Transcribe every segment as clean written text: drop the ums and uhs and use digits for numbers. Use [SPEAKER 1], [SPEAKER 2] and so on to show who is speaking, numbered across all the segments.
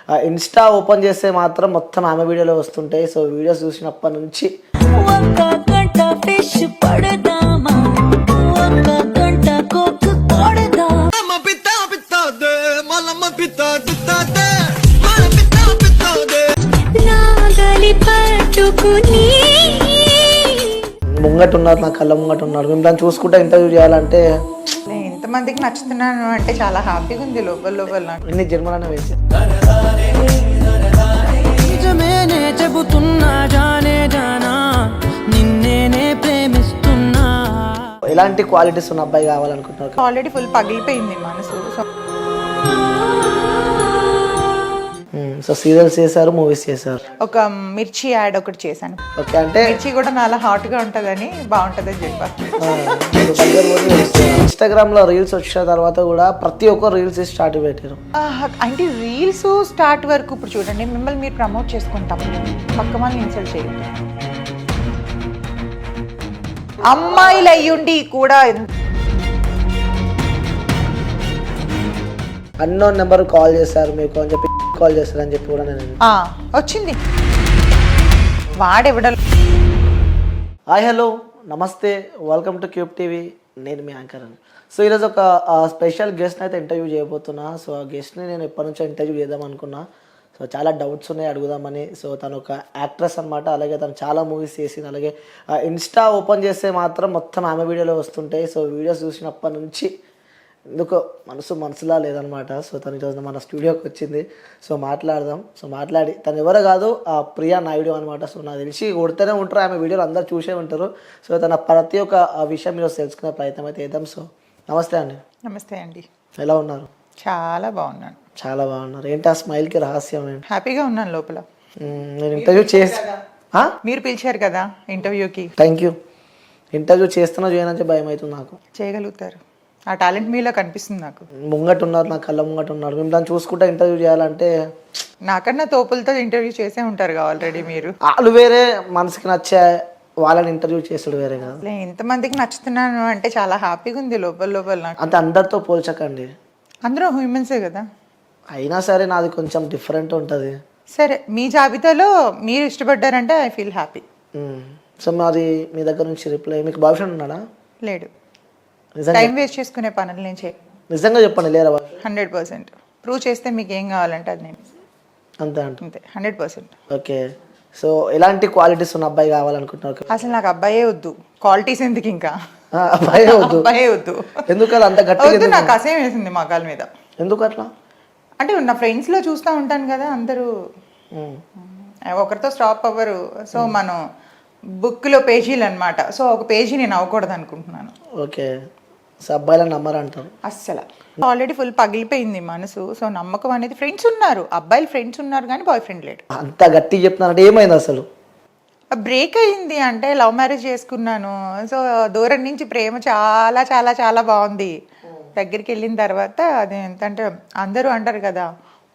[SPEAKER 1] Insta open చేస్తే మాత్రం మొత్తం ఆమె వీడియోలో వస్తుంటాయి. సో వీడియోస్ చూసినప్పటి నుంచి ముంగటున్నారు, నా కళ్ళ ముంగటున్నారు. మేము దాన్ని చూసుకుంటే ఇంటర్వ్యూ చేయాలంటే
[SPEAKER 2] ఎంతమందికి నచ్చుతున్నాను అంటే చాలా హ్యాపీగా ఉంది లోపల లోపల నాకు.
[SPEAKER 1] ఎన్ని జన్మలనే వేసి ఎలాంటి క్వాలిటీస్ ఉన్న అబ్బాయి కావాలనుకుంటున్నారు?
[SPEAKER 2] ఆల్రెడీ ఫుల్ పగిలిపోయింది మనసు.
[SPEAKER 1] సో సీరియల్స్ చేశారు, మూవీస్ చేశారు.
[SPEAKER 2] ఒక మిర్చి యాడ్ ఒకటి చేశాను.
[SPEAKER 1] ఓకే, అంటే
[SPEAKER 2] మిర్చి కూడా చాలా హాట్ గా ఉంటదని బాగుంటదని చెప్పారు.
[SPEAKER 1] ఇన్స్టాగ్రామ్ లో రీల్స్ వచ్చిన తర్వాత కూడా ప్రతి ఒక్కరు రీల్స్ స్టార్ట్ పెట్టారు.
[SPEAKER 2] అంటే రీల్స్ స్టార్ట్ వరకు ఇప్పుడు చూడండి, మిమ్మల్ని మీరు ప్రమోట్ చేసుకుంటాం, పక్క వాళ్ళని ఇన్సల్ట్ చేయండి. అమ్మాయిలు అయ్యుండి కూడా
[SPEAKER 1] అన్నోన్ నెంబర్ కాల్ చేశారు మీకు అని చెప్పి, కాల్ చేస్తారని చెప్పి కూడా నేను
[SPEAKER 2] వచ్చింది. వాడెవడ.
[SPEAKER 1] హాయ్, హలో, నమస్తే, వెల్కమ్ టు క్యూబ్ టీవీ. నేను మీ యాంకర్ అని. సో ఈరోజు ఒక స్పెషల్ గెస్ట్ని అయితే ఇంటర్వ్యూ చేయబోతున్నా. సో ఆ గెస్ట్ని నేను ఎప్పటి నుంచో ఇంటర్వ్యూ చేద్దాం అనుకున్నా. సో చాలా డౌట్స్ ఉన్నాయి అడుగుదామని. సో తను ఒక యాక్ట్రెస్ అనమాట. అలాగే తను చాలా మూవీస్ చేసింది. అలాగే ఇన్స్టా ఓపెన్ చేస్తే మాత్రం మొత్తం ఆమె వీడియోలో వస్తుంటాయి. సో వీడియోస్ చూసినప్పటి నుంచి ఎందుకో మనసులా లేదనమాట. సో తను ఈరోజు మన స్టూడియోకి వచ్చింది. సో మాట్లాడదాం. సో మాట్లాడి తను ఎవరో కాదు, ప్రియా నాయుడు అనమాట. సో నాకు తెలిసి కొడుతూనే ఉంటారు, ఆమె వీడియోలు అందరూ చూసే ఉంటారు. సో తన ప్రతి ఒక్క విషయం ఈరోజు తెలుసుకునే ప్రయత్నం అయితే చేద్దాం. సో నమస్తే అండి.
[SPEAKER 2] నమస్తే అండి.
[SPEAKER 1] ఎలా ఉన్నారు?
[SPEAKER 2] చాలా బాగున్నాను.
[SPEAKER 1] చాలా బాగున్నారు. ఏంటి ఆ స్మైల్కి రహస్యం ఏంటి?
[SPEAKER 2] హ్యాపీగా ఉన్నాను లోపల.
[SPEAKER 1] నేను ఇంటర్వ్యూ చేసి
[SPEAKER 2] మీరు పిలిచారు కదా ఇంటర్వ్యూకి.
[SPEAKER 1] Thank you. ఇంటర్వ్యూ చేస్తున్నా చేయనని భయం అవుతుంది నాకు.
[SPEAKER 2] చేయగలుగుతారు, ఆ టాలెంట్ మీలో కనిపిస్తుంది నాకు.
[SPEAKER 1] ముంగటున్నారు, నా కళ్ళ ముంగటున్నారు. మేము దాన్ని చూసుకుంటే ఇంటర్వ్యూ చేయాలంటే
[SPEAKER 2] నాకన్నా తోపులతో ఇంటర్వ్యూ చేసే ఉంటారు ఆల్రెడీ మీరు.
[SPEAKER 1] వాళ్ళు వేరే, మనసుకి నచ్చే వాళ్ళని ఇంటర్వ్యూ చేసాడు వేరే కదా.
[SPEAKER 2] ఎంతమందికి నచ్చుతున్నాను అంటే చాలా హ్యాపీగా ఉంది లోపల లోపల నాకు.
[SPEAKER 1] అంటే అందరితో పోల్చకండి,
[SPEAKER 2] అందరూ హ్యూమన్సే కదా.
[SPEAKER 1] అయినా సరే నాది కొంచెం డిఫరెంట్ ఉంటుంది.
[SPEAKER 2] సరే, మీ జాబితాలో మీరు ఇష్టపడ్డారంటే ఐ ఫీల్ హ్యాపీ.
[SPEAKER 1] సో మరి మీ దగ్గర నుంచి రిప్లై, మీకు బాయ్ ఫ్రెండ్ ఉన్నాడా?
[SPEAKER 2] లేడు. టైం వేస్ట్ చేసుకునే పనులు నేను చేయ.
[SPEAKER 1] నిజంగా చెప్పండి, లేరా?
[SPEAKER 2] 100% ప్రూవ్ చేస్తే మీకు ఏం కావాలంటే అది నేను.
[SPEAKER 1] అంతే
[SPEAKER 2] అంతే 100%.
[SPEAKER 1] ఓకే. సో ఎలాంటి క్వాలిటీస్ ఉన్న అబ్బాయి కావాలనుకుంటున్నారు?
[SPEAKER 2] అసలు నాకు అబ్బాయే వద్దు, క్వాలిటీస్ ఎందుకు, ఇంకా
[SPEAKER 1] అబ్బాయే వద్దు.
[SPEAKER 2] అబ్బాయే వద్దు.
[SPEAKER 1] ఎందుకు అలా అంత గట్టిగా?
[SPEAKER 2] నాకు అసహ్యం వేసింది మగాల మీద.
[SPEAKER 1] ఎందుకు అట్లా?
[SPEAKER 2] అంటే నా ఫ్రెండ్స్లో చూస్తూ ఉంటాను కదా, అందరూ ఒకరితో స్టాప్ అవ్వరు. సో మనం బుక్లో పేజీలు అనమాట. సో ఒక పేజీ నేను అవ్వకూడదు అనుకుంటున్నాను.
[SPEAKER 1] ఓకే. సో అబ్బాయిలను నమ్మరంటారు
[SPEAKER 2] అస్సలు. ఆల్రెడీ ఫుల్ పగిలిపోయింది మనసు. సో నమ్మకం అనేది, ఫ్రెండ్స్ ఉన్నారు, అబ్బాయిలు ఫ్రెండ్స్ ఉన్నారు కానీ బాయ్ ఫ్రెండ్ లేడు.
[SPEAKER 1] అంత గట్టి చెప్తున్నారంటే ఏమైంది అసలు?
[SPEAKER 2] బ్రేక్ అయింది. అంటే లవ్ మ్యారేజ్ చేసుకున్నాను. సో దూరం నుంచి ప్రేమ చాలా చాలా చాలా బాగుంది. దగ్గరికి వెళ్ళిన తర్వాత అది ఎంతంటే అందరూ అంటారు కదా,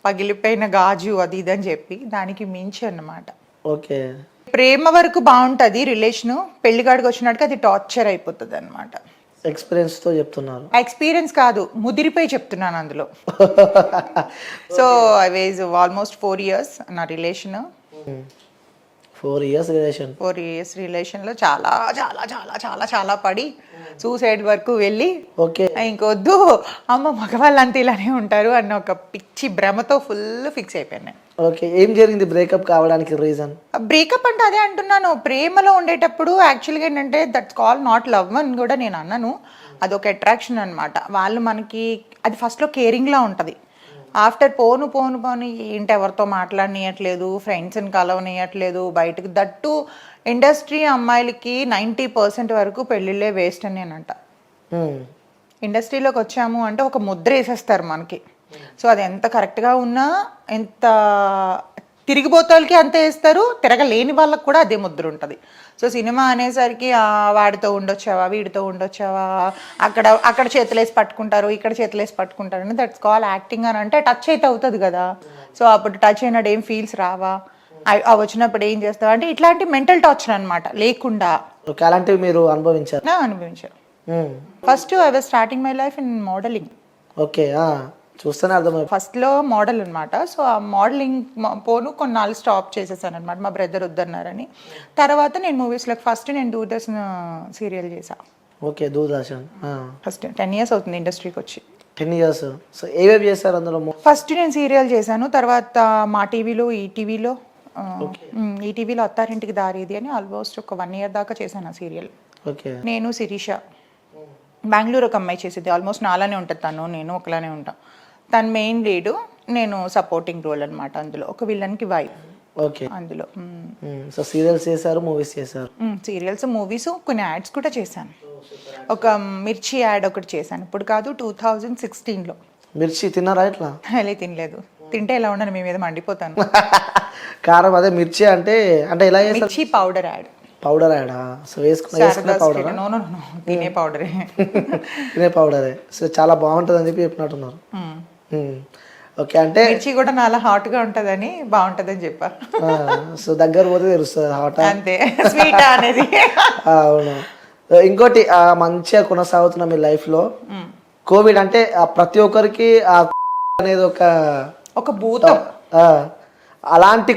[SPEAKER 2] పగిలిపోయిన గాజు అది ఇది అని చెప్పి, దానికి మించి అన్నమాట.
[SPEAKER 1] ఓకే. ప్రేమ
[SPEAKER 2] వరకు బాగుంటుంది రిలేషను, పెళ్లిగాడికి వచ్చినట్టుగా అది టార్చర్ అయిపోతుంది అనమాట.
[SPEAKER 1] ఎక్స్పీరియన్స్తో చెప్తున్నారు?
[SPEAKER 2] ఎక్స్పీరియన్స్ కాదు, ముదిరిపోయి చెప్తున్నాను అందులో. So I was almost 4 years నా రిలేషన్.
[SPEAKER 1] 4 years relation.
[SPEAKER 2] 4 years రిలేషన్లో చాలా చాలా చాలా చాలా చాలా పడి సూసైడ్ వరకు వెళ్ళి,
[SPEAKER 1] ఓకే
[SPEAKER 2] ఇంకొద్దు అమ్మ మగవాళ్ళంతా ఇలానే ఉంటారు అన్న ఒక పిచ్చి భ్రమతో ఫుల్ ఫిక్స్ అయిపోయాను.
[SPEAKER 1] ఓకే. ఏం జరిగింది బ్రేకప్ కావడానికి రీజన్?
[SPEAKER 2] బ్రేకప్ అంటే అదే అంటున్నాను, ప్రేమలో ఉండేటప్పుడు యాక్చువల్గా ఏంటంటే దట్స్ కాల్ నాట్ లవ్ అని కూడా నేను అన్నాను. అదొక అట్రాక్షన్ అనమాట. వాళ్ళు మనకి అది ఫస్ట్లో కేరింగ్లా ఉంటుంది. ఆఫ్టర్ పోను పోను పోను ఏంటి ఎవరితో మాట్లాడనీయట్లేదు, ఫ్రెండ్స్ని కలవనీయట్లేదు, బయటకు. దట్టు ఇండస్ట్రీ అమ్మాయిలకి 90% వరకు పెళ్ళిళ్ళే వేస్ట్ అని నేనంట. ఇండస్ట్రీలోకి వచ్చాము అంటే ఒక ముద్ర వేసేస్తారు మనకి. సో అది ఎంత కరెక్ట్గా ఉన్నా, ఎంత తిరిగిపోతాలకి అంతే వేస్తారు, తిరగలేని వాళ్ళకి కూడా అదే ముద్ర ఉంటుంది. సో సినిమా అనేసరికి వాడితో ఉండొచ్చావా, వీడితో ఉండొచ్చావా, అక్కడ చేతులేసి పట్టుకుంటారు, ఇక్కడ చేతులేసి పట్టుకుంటారు అని, దట్స్ కాల్ యాక్టింగ్ అని. అంటే టచ్ అయితే అవుతుంది కదా. సో అప్పుడు టచ్ అయినట్టు ఏం ఫీల్స్ రావా, వచ్చినప్పుడు ఏం చేస్తావు అంటే ఇట్లాంటి మెంటల్ టార్చర్ అనమాట లేకుండా.
[SPEAKER 1] అలాంటివి మీరు అనుభవించారు?
[SPEAKER 2] అనుభవించారు. First I was starting my life in modelling.
[SPEAKER 1] Okay. చూస్తేనే అర్థమైపోతుంది.
[SPEAKER 2] ఫస్ట్లో మోడల్ అనమాట. సో ఆ మోడలింగ్ పోను కొన్నాళ్ళు స్టాప్ చేసేసాను అనమాట, మా బ్రదర్ వద్దన్నారని. తర్వాత నేను మూవీస్లోకి ఫస్ట్ నేను దూరదర్శన్ సీరియల్ చేశాను.
[SPEAKER 1] ఓకే, దూరదర్శన్.
[SPEAKER 2] ఫస్ట్ 10 years అవుతుంది ఇండస్ట్రీకి వచ్చి.
[SPEAKER 1] 10 years. సో ఏవేవి చేశారు అందులో?
[SPEAKER 2] ఫస్ట్ నేను సీరియల్ చేశాను, తర్వాత మా టీవీలో, ఈటీవీలో, ఈటీవీలో అత్తారింటికి దారేది అని ఆల్మోస్ట్ ఒక 1 year దాకా చేశాను ఆ సీరియల్.
[SPEAKER 1] ఓకే.
[SPEAKER 2] నేను శిరీష, బెంగళూరు ఒక అమ్మాయి చేసేది, ఆల్మోస్ట్ నాలానే ఉంటుంది తను, నేను ఒకలానే ఉంటాం. తను మెయిన్ లీడు, నేను సపోర్టింగ్ రోల్ అనమాట అందులో, ఒక విలన్కి వైఫ్.
[SPEAKER 1] ఓకే.
[SPEAKER 2] అందులో
[SPEAKER 1] సో సీరియల్స్ చేశారు, మూవీస్ చేశారు.
[SPEAKER 2] సీరియల్స్, మూవీస్, కొన్ని యాడ్స్ కూడా చేశాను. ఒక మిర్చి యాడ్ ఒకటి చేశాను, ఇప్పుడు కాదు 2016లో.
[SPEAKER 1] మిర్చి తిన్నారా ఇట్లా?
[SPEAKER 2] అలా తినలేదు, తింటే ఎలా ఉండను మీ మీద మండిపోతాను.
[SPEAKER 1] కారం అదే మిర్చి అంటే అంటే ఎలా చేస్తారు?
[SPEAKER 2] మిర్చి పౌడర్ యాడ్.
[SPEAKER 1] పౌడర్ యాడా? సో వేసుకున్న పౌడర్?
[SPEAKER 2] నో నో నో, తినే పౌడరే.
[SPEAKER 1] తినే పౌడరే. సో చాలా బాగుంటుంది అని చెప్పి చెప్పినట్టున్నారు. ఓకే, అంటే
[SPEAKER 2] మిర్చి కూడా నాలా హాట్ గా ఉంటదని బాగుంటదని చెప్పా.
[SPEAKER 1] సో దగ్గర పోతే తెలుస్తుంది హాట్
[SPEAKER 2] అంతే, స్వీట్ అనేది.
[SPEAKER 1] అవును. ఇంకోటి మంచిగా కొనసాగుతున్న మీ లైఫ్ లో కోవిడ్ అంటే ప్రతి ఒక్కరికి అనేది
[SPEAKER 2] ఒక భూతం.
[SPEAKER 1] అలాంటి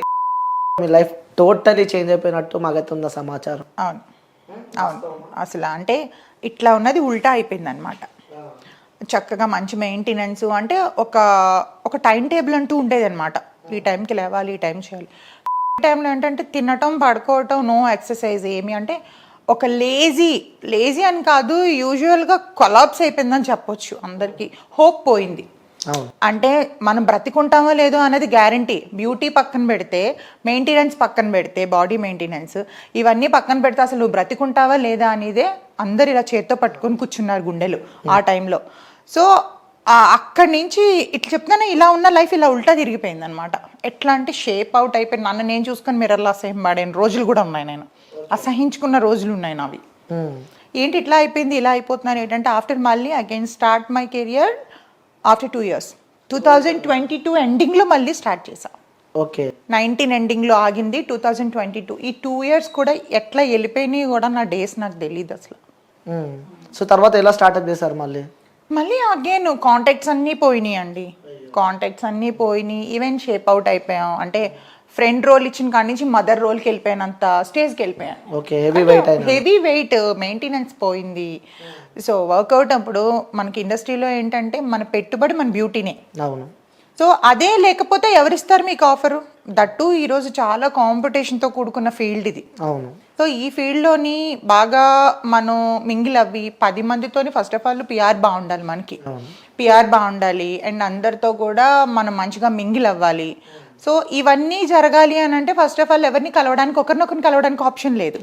[SPEAKER 1] మీ లైఫ్ టోటలీ చేంజ్ అయిపోయినట్టు మాకైతే ఉన్న సమాచారం.
[SPEAKER 2] అవును అవును, అసలు అంటే ఇట్లా ఉన్నది ఉల్టా అయిపోయింది అనమాట. చక్కగా మంచి మెయింటెనెన్స్, అంటే ఒక టైం టేబుల్ అంటూ ఉండేది అనమాట. ఈ టైంకి లేవాలి, ఈ టైం చేయాలి. ఈ టైంలో ఏంటంటే తినటం, పడుకోవటం, నో ఎక్సర్సైజ్ ఏమి, అంటే ఒక లేజీ అని కాదు, యూజువల్గా కొలాప్స్ అయిపోయిందని చెప్పొచ్చు. అందరికీ హోప్ పోయింది. అంటే మనం బ్రతికుంటామో లేదో అనేది గ్యారంటీ. బ్యూటీ పక్కన పెడితే, మెయింటెనెన్స్ పక్కన పెడితే, బాడీ మెయింటెనెన్స్ ఇవన్నీ పక్కన పెడితే అసలు నువ్వు బ్రతికుంటావా లేదా అనేదే అందరు ఇలా చేత్తో పట్టుకొని కూర్చున్నారు గుండెలు ఆ టైంలో. సో అక్కడి నుంచి ఇట్లా చెప్తానే ఇలా ఉన్న లైఫ్ ఇలా ఉల్టా తిరిగిపోయింది అనమాట. ఎట్లా అంటే షేప్ అవుట్ అయిపోయింది. నన్ను నేను చూసుకొని మిర్రర్లో అసహ్యం పడిన రోజులు కూడా ఉన్నాయి, నేను అసహించుకున్న రోజులు ఉన్నాయి నావి. ఏంటి ఇట్లా అయిపోయింది, ఇలా అయిపోతున్నాను ఏంటంటే ఆఫ్టర్ మళ్ళీ again start my career after 2 years. 2022 ఎండింగ్లో మళ్ళీ స్టార్ట్ చేశా.
[SPEAKER 1] ఓకే.
[SPEAKER 2] 19 ఎండింగ్లో ఆగింది, 2022. ఈ 2 years కూడా ఎట్లా వెళ్ళిపోయినాయి కూడా నా డేస్ నాకు తెలియదు అసలు.
[SPEAKER 1] సో తర్వాత ఎలా స్టార్ట్అప్ చేశారు మళ్ళీ
[SPEAKER 2] అగైన్ కాంటాక్ట్స్ అన్నీ పోయినాయి అండి. కాంటాక్ట్స్ అన్నీ పోయినాయి. ఈవెన్ షేప్ అవుట్ అయిపోయాం. అంటే ఫ్రెండ్ రోల్ ఇచ్చిన కాడి నుంచి మదర్ రోల్కి వెళ్ళిపోయినంత స్టేజ్కి వెళ్ళిపోయాను.
[SPEAKER 1] ఓకే. హెవీ వెయిట్,
[SPEAKER 2] మెయింటెనెన్స్ పోయింది. సో వర్కౌట్ అప్పుడు మనకి ఇండస్ట్రీలో ఏంటంటే మన పెట్టుబడి మన బ్యూటీనే.
[SPEAKER 1] అవును.
[SPEAKER 2] సో అదే లేకపోతే ఎవరిస్తారు మీకు ఆఫరు? దట్టు ఈరోజు చాలా కాంపిటీషన్తో కూడుకున్న ఫీల్డ్ ఇది.
[SPEAKER 1] అవును.
[SPEAKER 2] సో ఈ ఫీల్డ్లోని బాగా మనం మింగిల్ అవ్వి 10 మందితోని ఫస్ట్ ఆఫ్ ఆల్ పిఆర్ బాగుండాలి, మనకి పిఆర్ బాగుండాలి, అండ్ అందరితో కూడా మనం మంచిగా మింగిల్ అవ్వాలి. సో ఇవన్నీ జరగాలి అని అంటే ఫస్ట్ ఆఫ్ ఆల్ ఎవరిని కలవడానికి, ఒకరినొకరిని కలవడానికి ఆప్షన్ లేదు.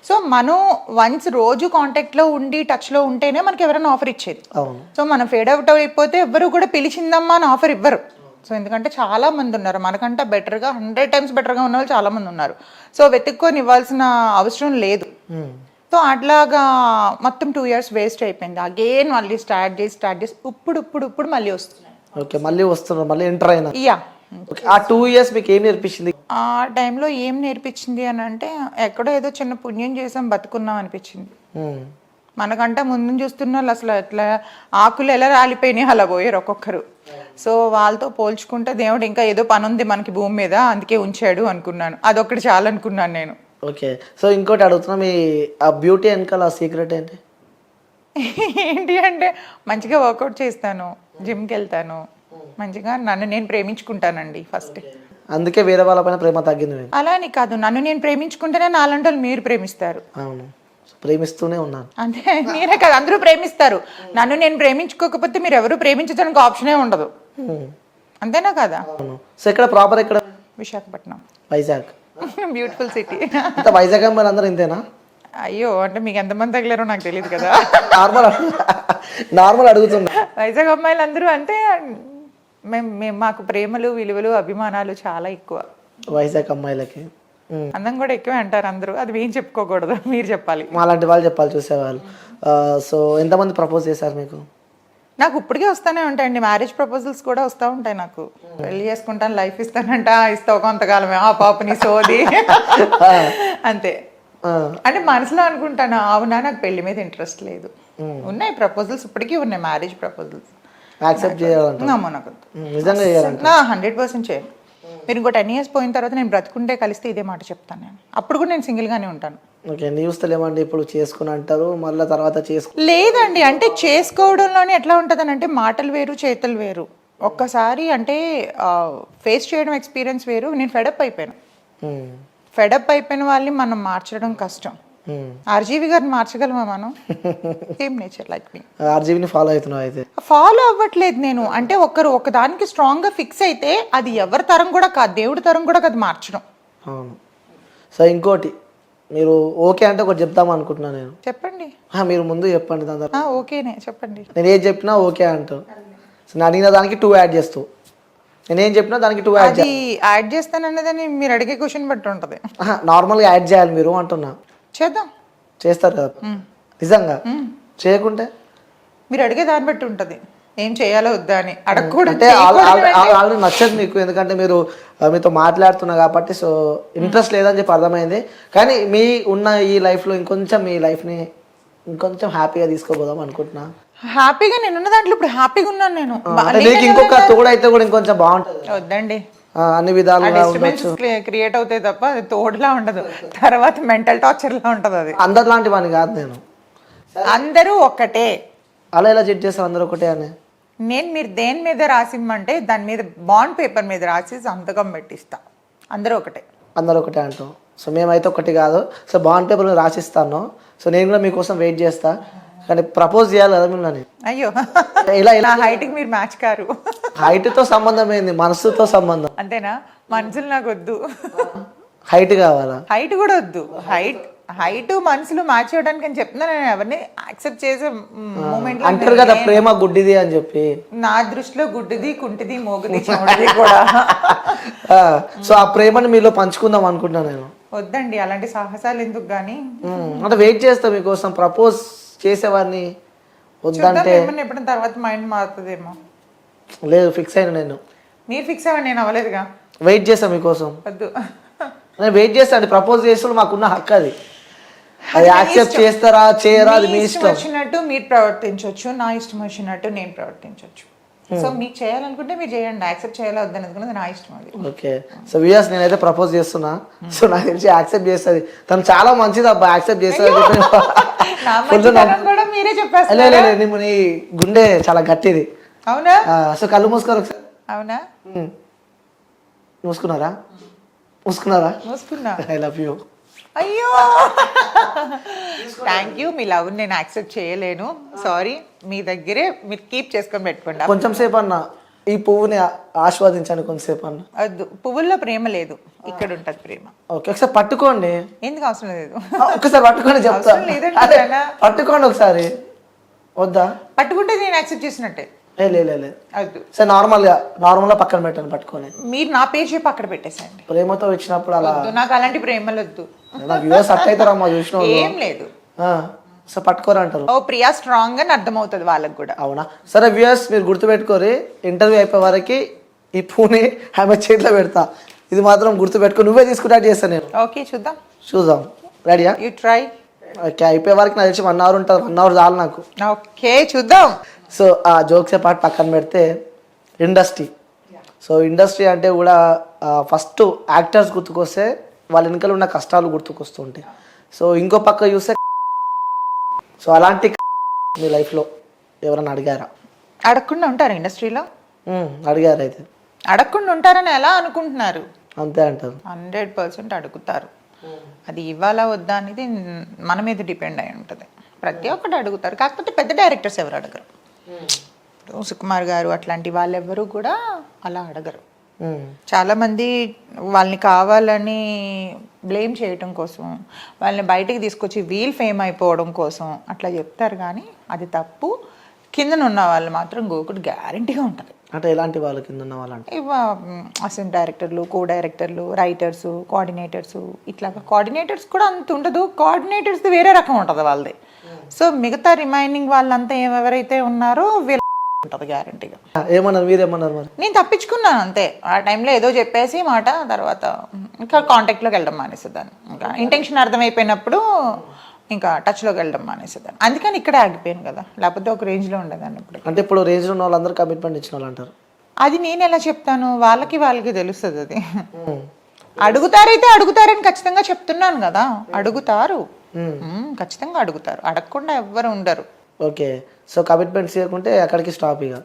[SPEAKER 2] సో మనం వన్స్ రోజు కాంటాక్ట్లో ఉండి టచ్లో ఉంటేనే మనకి ఎవరైనా ఆఫర్ ఇచ్చేది. సో మనం ఫేడ్ అవుట్ అయిపోతే ఎవరు కూడా పిలిచిందమ్మా అని ఆఫర్ ఇవ్వరు. సో ఎందుకంటే చాలా మంది ఉన్నారు మనకంటే బెటర్గా, 100 times బెటర్గా ఉన్న వాళ్ళు చాలా మంది ఉన్నారు. సో వెతుక్కొని ఇవ్వాల్సిన అవసరం లేదు. సో అట్లాగా మొత్తం 2 years వేస్ట్ అయిపోయింది. అగైన్ మళ్ళీ స్టార్ట్ చేసి ఇప్పుడు మళ్ళీ వస్తున్నాయి.
[SPEAKER 1] ఓకే, మళ్ళీ వస్తున్నారు, మళ్ళీ ఎంటర్ అయినా.
[SPEAKER 2] యా.
[SPEAKER 1] ఆ 2 years మీకు ఏం నేర్పించింది?
[SPEAKER 2] ఆ టైంలో ఏం నేర్పించింది అని అంటే ఎక్కడో ఏదో చిన్న పుణ్యం చేసాం, బతుకున్నాం అనిపించింది. మనకంటే ముందు చూస్తున్న వాళ్ళు అసలు ఎట్లా ఆకులు ఎలా రాలిపోయినాయి అలా పోయారు ఒక్కొక్కరు. సో వాళ్ళతో పోల్చుకుంటే దేవుడు ఇంకా ఏదో పని ఉంది మనకి భూమి మీద, అందుకే ఉంచాడు అనుకున్నాను. అదొక్కటి చాలా అనుకున్నాను నేను.
[SPEAKER 1] ఓకే. సో ఇంకోటి అడుగుతున్నా, మీ ఆ బ్యూటీ వెనకాల సీక్రెట్ ఏంటి?
[SPEAKER 2] ఏంటి అంటే మంచిగా వర్కౌట్ చేస్తాను, జిమ్కి వెళ్తాను, మంచిగా నన్ను నేను ప్రేమించుకుంటానండి ఫస్ట్.
[SPEAKER 1] అందుకే వేరే వాళ్ళపైన ప్రేమ తగ్గింది.
[SPEAKER 2] అలా అని కాదు, నన్ను నేను ప్రేమించుకుంటేనే నాలంటి వాళ్ళు మీరు ప్రేమిస్తారు.
[SPEAKER 1] అవును, ప్రేమిస్తూనే ఉన్నాను.
[SPEAKER 2] అంతే, మీరే కాదు అందరూ ప్రేమిస్తారు. నన్ను నేను ప్రేమించుకోకపోతే మీరు ఎవరు ప్రేమించడానికి ఆప్షనే ఉండదు. అంతేనా కదా?
[SPEAKER 1] సో ఇక్కడ ప్రాపర్ ఎక్కడ?
[SPEAKER 2] విశాఖపట్నం.
[SPEAKER 1] వైజాగ్.
[SPEAKER 2] Beautiful city.
[SPEAKER 1] అంత వైజాగ్ అమ్మాయిలు అందరూ ఇంతేనా?
[SPEAKER 2] అయ్యో, అంటే మీకు ఎంతమంది తగిలారో నాకు తెలియదు కదా.
[SPEAKER 1] నార్మల్ అడుగుతున్నా.
[SPEAKER 2] వైజాగ్ అమ్మాయిలు అందరూ అంతే. మేము మాకు ప్రేమలు, విలువలు, అభిమానాలు చాలా ఎక్కువ
[SPEAKER 1] వైజాగ్ అమ్మాయిలకి.
[SPEAKER 2] అందం కూడా ఎక్కువ అంటారు అందరూ, అది ఏం చెప్పుకోకూడదు, మీరు చెప్పాలి.
[SPEAKER 1] అలాంటి వాళ్ళు చెప్పాలి, చూసేవాళ్ళు. సో ఎంతమంది ప్రపోజ్ చేశారు మీకు?
[SPEAKER 2] నాకు ఇప్పటికే వస్తూనే ఉంటాయండి, మ్యారేజ్ ప్రపోజల్స్ కూడా వస్తూ ఉంటాయి. నాకు పెళ్లి చేసుకుంటాను, లైఫ్ ఇస్తానంట, ఇస్తావు కొంతకాలమే, ఆ పాపని సోది అంతే. అంటే మనసులో అనుకుంటాను, అవునా నాకు పెళ్లి మీద ఇంట్రెస్ట్ లేదు. ఉన్నాయి ప్రపోజల్స్, ఇప్పటికీ ఉన్నాయి మ్యారేజ్ ప్రపోజల్స్.
[SPEAKER 1] యాక్సెప్ట్ చేయాలంట.
[SPEAKER 2] అమ్మో నాకు
[SPEAKER 1] నిజంగా చేయాలంట.
[SPEAKER 2] 100% చేయను. మీరు ఇంకో 10 years పోయిన తర్వాత నేను బ్రతుకుంటే కలిస్తే ఇదే మాట చెప్తాను నేను. అప్పుడు కూడా నేను సింగిల్గానే ఉంటాను.
[SPEAKER 1] ఓకే, న్యూస్తలేమండి ఇప్పుడు చేసుకుని అంటారు, మళ్ళీ తర్వాత
[SPEAKER 2] లేదండి, అంటే చేసుకోవడంలోనే ఎట్లా ఉంటుంది అంటే మాటలు వేరు చేతులు వేరు. ఒక్కసారి అంటే ఫేస్ చేయడం ఎక్స్పీరియన్స్ వేరు. నేను ఫెడప్ అయిపోయాను. ఫెడప్ అయిపోయిన వాళ్ళని మనం మార్చడం కష్టం. ఆర్జీవి గారిని మార్చగలమా మనం? సేమ్ నేచర్ లైక్ మీ.
[SPEAKER 1] ఆర్జీవిని ఫాలో అవుతున్నావు అయితే?
[SPEAKER 2] ఫాలో అవ్వట్లేదు నేను. అంటే ఒకదానికి స్ట్రాంగ్గా ఫిక్స్ అయితే అది ఎవరి తరం కూడా కాదు, దేవుడి తరం కూడా కాదు మార్చడం.
[SPEAKER 1] అవును. సో ఇంకోటి, మీరు ఓకే అంటే ఒకటి చెప్తాం అనుకుంటున్నాను నేను.
[SPEAKER 2] చెప్పండి.
[SPEAKER 1] మీరు ముందు చెప్పండి దాని తర్వాత.
[SPEAKER 2] ఓకేనే చెప్పండి.
[SPEAKER 1] నేను ఏది చెప్పినా ఓకే అంటావు. సో నేను అడిగిన దానికి 2 యాడ్ చేస్తావు, నేనేం చెప్పినా దానికి 2 యాడ్
[SPEAKER 2] యాడ్ చేస్తానన్నదని మీరు అడిగే క్వశ్చన్ బట్టి ఉంటుంది.
[SPEAKER 1] నార్మల్గా యాడ్ చేయాలి మీరు అంటున్నా.
[SPEAKER 2] చేద్దాం.
[SPEAKER 1] చేస్తారు కదా నిజంగా? చేయకుంటే
[SPEAKER 2] మీరు అడిగే దాన్ని బట్టి ఉంటుంది ఏం చేయాలో వద్దా అని. అడగకూడదు
[SPEAKER 1] అంటే ఆల్రెడీ నచ్చదు మీకు, ఎందుకంటే మీరు మీతో మాట్లాడుతున్నా కాబట్టి. సో ఇంట్రెస్ట్ లేదని చెప్పి అర్థమైంది. కానీ మీ ఉన్న ఈ లైఫ్లో ఇంకొంచెం మీ లైఫ్ని ఇంకొంచెం హ్యాపీగా తీసుకోపోదాం అనుకుంటున్నా.
[SPEAKER 2] హ్యాపీగా నేనున్న దాంట్లో ఇప్పుడు హ్యాపీగా ఉన్నాను నేను.
[SPEAKER 1] నీకు ఇంకొక తోడైతే కూడా ఇంకొంచెం బాగుంటుంది.
[SPEAKER 2] వద్దండి,
[SPEAKER 1] అన్ని విధాలుగా
[SPEAKER 2] క్రియేట్ అవుతాయి తప్ప అది తోడులా ఉండదు. తర్వాత మెంటల్ టార్చర్ లా ఉంటది. అది
[SPEAKER 1] అందరు లాంటి వాడిని కాదు నేను.
[SPEAKER 2] అందరూ ఒక్కటే.
[SPEAKER 1] అలా ఎలా చెక్ చేస్తారు అందరూ ఒకటే అని?
[SPEAKER 2] నేను మీరు దేని మీద రాసిమ్మంటే దాని మీద బాండ్ పేపర్ మీద రాసి సంతకం పెట్టిస్తా. అందరూ ఒకటే.
[SPEAKER 1] అందరూ ఒకటే అంటాం. సో మేమైతే ఒకటి కాదు. సో బాండ్ పేపర్ మీద రాసిస్తాను. సో నేను కూడా మీకోసం వెయిట్ చేస్తా. కానీ ప్రపోజ్ చేయాలి కదా మిమ్మల్ని.
[SPEAKER 2] అయ్యో,
[SPEAKER 1] ఇలా
[SPEAKER 2] హైట్కి మీరు మ్యాచ్ కారు.
[SPEAKER 1] హైట్తో సంబంధం ఏంది, మనసుతో సంబంధం.
[SPEAKER 2] అంతేనా? మనసులు నాకు వద్దు,
[SPEAKER 1] హైట్ కావాలా?
[SPEAKER 2] హైట్ కూడా వద్దు. హైట్ మనసులు మ్యాచ్ అవ్వడానికి అని చెప్తున్నా. నేను ఎవరిని యాక్సెప్ట్ చేసే మూమెంట్
[SPEAKER 1] అంటారు కదా ప్రేమ గుడ్డిది అని చెప్పి.
[SPEAKER 2] నా దృష్టిలో గుడ్డిది, కుంటిది, మోగుది, చెవుడిది కూడా.
[SPEAKER 1] సో ఆ ప్రేమని మీలో పంచుకుందాం అనుకుంటున్నాను నేను.
[SPEAKER 2] వద్దండి అలాంటి సాహసాలు ఎందుకు గానీ.
[SPEAKER 1] అంటే వెయిట్ చేస్తా మీకోసం. ప్రపోజ్ చేసేవాడిని వద్దంటే
[SPEAKER 2] ఎప్పుడైనా తర్వాత మైండ్ మారుతుందేమో.
[SPEAKER 1] లేదు, ఫిక్స్ అయినా నేను.
[SPEAKER 2] మీరు ఫిక్స్ అవ్వండి, నేను అవ్వలేదుగా.
[SPEAKER 1] వెయిట్ చేస్తా మీకోసం.
[SPEAKER 2] వద్దు,
[SPEAKER 1] నేను వెయిట్ చేస్తాను. ప్రపోజ్ చేస్తే మాకున్న హక్కు అది. అది యాక్సెప్ట్ చేస్తారా చేయరా అది మీ ఇష్టం.
[SPEAKER 2] వచ్చినట్టు మీరు ప్రవర్తించవచ్చు, నా ఇష్టం వచ్చినట్టు నేను ప్రవర్తించవచ్చు. సో మీకు చేయాలనుకుంటే మీరు చేయండి, యాక్సెప్ట్ చేయాలి వద్దని అనుకున్నది నా ఇష్టం అది.
[SPEAKER 1] ఓకే. సో వ్యూయర్స్ నేనైతే ప్రపోజ్ చేస్తున్నా. సో నాకు తెలిసి యాక్సెప్ట్ చేస్తుంది. తను చాలా మంచిది అబ్బా, యాక్సెప్ట్ చేస్తుంది.
[SPEAKER 2] మీరే చెప్పేస్తారు.
[SPEAKER 1] నీ గుండె చాలా గట్టిది.
[SPEAKER 2] అవునా?
[SPEAKER 1] సో కళ్ళు మూసుకోరు ఒకసారి.
[SPEAKER 2] అవునా?
[SPEAKER 1] మూసుకున్నారా?
[SPEAKER 2] మూసుకున్నా.
[SPEAKER 1] I love you.
[SPEAKER 2] అయ్యో, థ్యాంక్ యూ. మీ లవ్ నేను యాక్సెప్ట్ చేయలేను, సారీ. మీ దగ్గరే మీరు కీప్ చేసుకొని పెట్టుకోండి.
[SPEAKER 1] కొంచెం సేపు అన్న ఈ పువ్వుని ఆస్వాదించండి కొంచెంసేపు అన్న.
[SPEAKER 2] వద్దు, పువ్వుల్లో ప్రేమ లేదు, ఇక్కడ ఉంటది ప్రేమ.
[SPEAKER 1] ఓకే, ఒకసారి పట్టుకోండి.
[SPEAKER 2] ఎందుకు అవసరం లేదు?
[SPEAKER 1] ఒకసారి పట్టుకోండి చెప్తా. పట్టుకోండి ఒకసారి. వద్దా?
[SPEAKER 2] పట్టుకుంటే నేను యాక్సెప్ట్ చేసినట్టే.
[SPEAKER 1] లేదు సార్, నార్మల్గా పక్కన పెట్టండి పట్టుకొని.
[SPEAKER 2] మీరు నా పేరు చెప్పి అక్కడ పెట్టేసండి.
[SPEAKER 1] ప్రేమతో ఇచ్చినప్పుడు అలా.
[SPEAKER 2] నాకు అలాంటి ప్రేమలు వద్దు.
[SPEAKER 1] సెట్ అవుతారమ్మా చూసిన.
[SPEAKER 2] ఏం లేదు,
[SPEAKER 1] సో పట్టుకోరంటారు.
[SPEAKER 2] ఓ ప్రియా స్ట్రాంగ్ అని అర్థమవుతుంది వాళ్ళకి కూడా.
[SPEAKER 1] అవునా? సరే వ్యూయర్స్ మీరు గుర్తుపెట్టుకోరి, ఇంటర్వ్యూ అయిపోయే వరకు ఈ పూని ఆమె చేతిలో పెడతా. ఇది మాత్రం గుర్తుపెట్టుకో. నువ్వే తీసుకుంటా చేస్తాను నేను.
[SPEAKER 2] ఓకే,
[SPEAKER 1] చూద్దాం. రెడీయా?
[SPEAKER 2] You try.
[SPEAKER 1] ఓకే, అయిపోయే వరకు నాకు తెలిసి 1 hour ఉంటుంది. 1 hour చాలు నాకు.
[SPEAKER 2] ఓకే, చూద్దాం.
[SPEAKER 1] సో ఆ జోక్సే పాటు పక్కన పెడితే ఇండస్ట్రీ. సో ఇండస్ట్రీ అంటే కూడా ఫస్ట్ యాక్టర్స్ గుర్తుకొస్తే వాళ్ళ వెనకాల ఉన్న కష్టాలు గుర్తుకొస్తుంటాయి. సో ఇంకో పక్క చూస్తే, సో అలాంటి మీ లైఫ్లో ఎవరైనా అడిగారా?
[SPEAKER 2] అడగకుండా ఉంటారు ఇండస్ట్రీలో?
[SPEAKER 1] అడిగారు. అయితే
[SPEAKER 2] అడగకుండా ఉంటారని ఎలా అనుకుంటున్నారు?
[SPEAKER 1] అంతే అంటారు.
[SPEAKER 2] 100% అడుగుతారు. అది ఇవ్వాలా వద్దా అనేది మన మీద డిపెండ్ అయి ఉంటుంది. ప్రతి ఒక్కటి అడుగుతారు, కాకపోతే పెద్ద డైరెక్టర్స్ ఎవరు అడగరు. సుకుమార్ గారు అట్లాంటి వాళ్ళెవ్వరూ కూడా అలా అడగరు. చాలా మంది వాళ్ళని కావాలని బ్లేమ్ చేయటం కోసం, వాళ్ళని బయటికి తీసుకొచ్చి ఫేమ్ అయిపోవడం కోసం అట్లా చెప్తారు. కానీ అది తప్పు. కిందన ఉన్న వాళ్ళు మాత్రం గోకుడు గ్యారంటీగా ఉంటుంది.
[SPEAKER 1] అంటే ఎలాంటి వాళ్ళు కింద ఉన్న వాళ్ళంటే?
[SPEAKER 2] అసిస్టెంట్ డైరెక్టర్లు, కో డైరెక్టర్లు, రైటర్స్, కోఆర్డినేటర్స్. ఇట్లాగా కోఆర్డినేటర్స్ కూడా అంత ఉండదు, కోఆర్డినేటర్స్ వేరే రకం ఉంటుంది వాళ్ళది. సో మిగతా రిమైనింగ్ వాళ్ళంతా ఎవరైతే ఉన్నారో వీళ్ళ ఉంటుంది గ్యారంటీగా.
[SPEAKER 1] ఏమన్నారు మీరేమన్నారు మరి?
[SPEAKER 2] నేను తప్పించుకున్నాను అంతే. ఆ టైంలో ఏదో చెప్పేసి మాట, తర్వాత ఇంకా కాంటాక్ట్లోకి వెళ్ళడం మానేసేదాన్ని. ఇంకా ఇంటెన్షన్ అర్థమైపోయినప్పుడు ఇంకా టచ్లోకి వెళ్ళడం మానేసేదాన్ని. అందుకని ఇక్కడే ఆగిపోయాను కదా, లేకపోతే ఒక రేంజ్లో ఉండేదాన్ని ఇప్పుడు.
[SPEAKER 1] అంటే ఇప్పుడు రేంజ్లో ఉన్న వాళ్ళందరూ కమిట్మెంట్ ఇచ్చిన వాళ్ళు అంటారు.
[SPEAKER 2] అది నేను ఎలా చెప్తాను, వాళ్ళకి తెలుస్తుంది అది. అడుగుతారైతే అడుగుతారని ఖచ్చితంగా చెప్తున్నాను కదా, అడుగుతారు, ఖచ్చితంగా అడుగుతారు, అడగకుండా ఎవ్వరు ఉండరు.
[SPEAKER 1] ఓకే, సో కమిట్మెంట్స్ ఇవ్వకుంటే అక్కడికి స్టాప్ ఇక.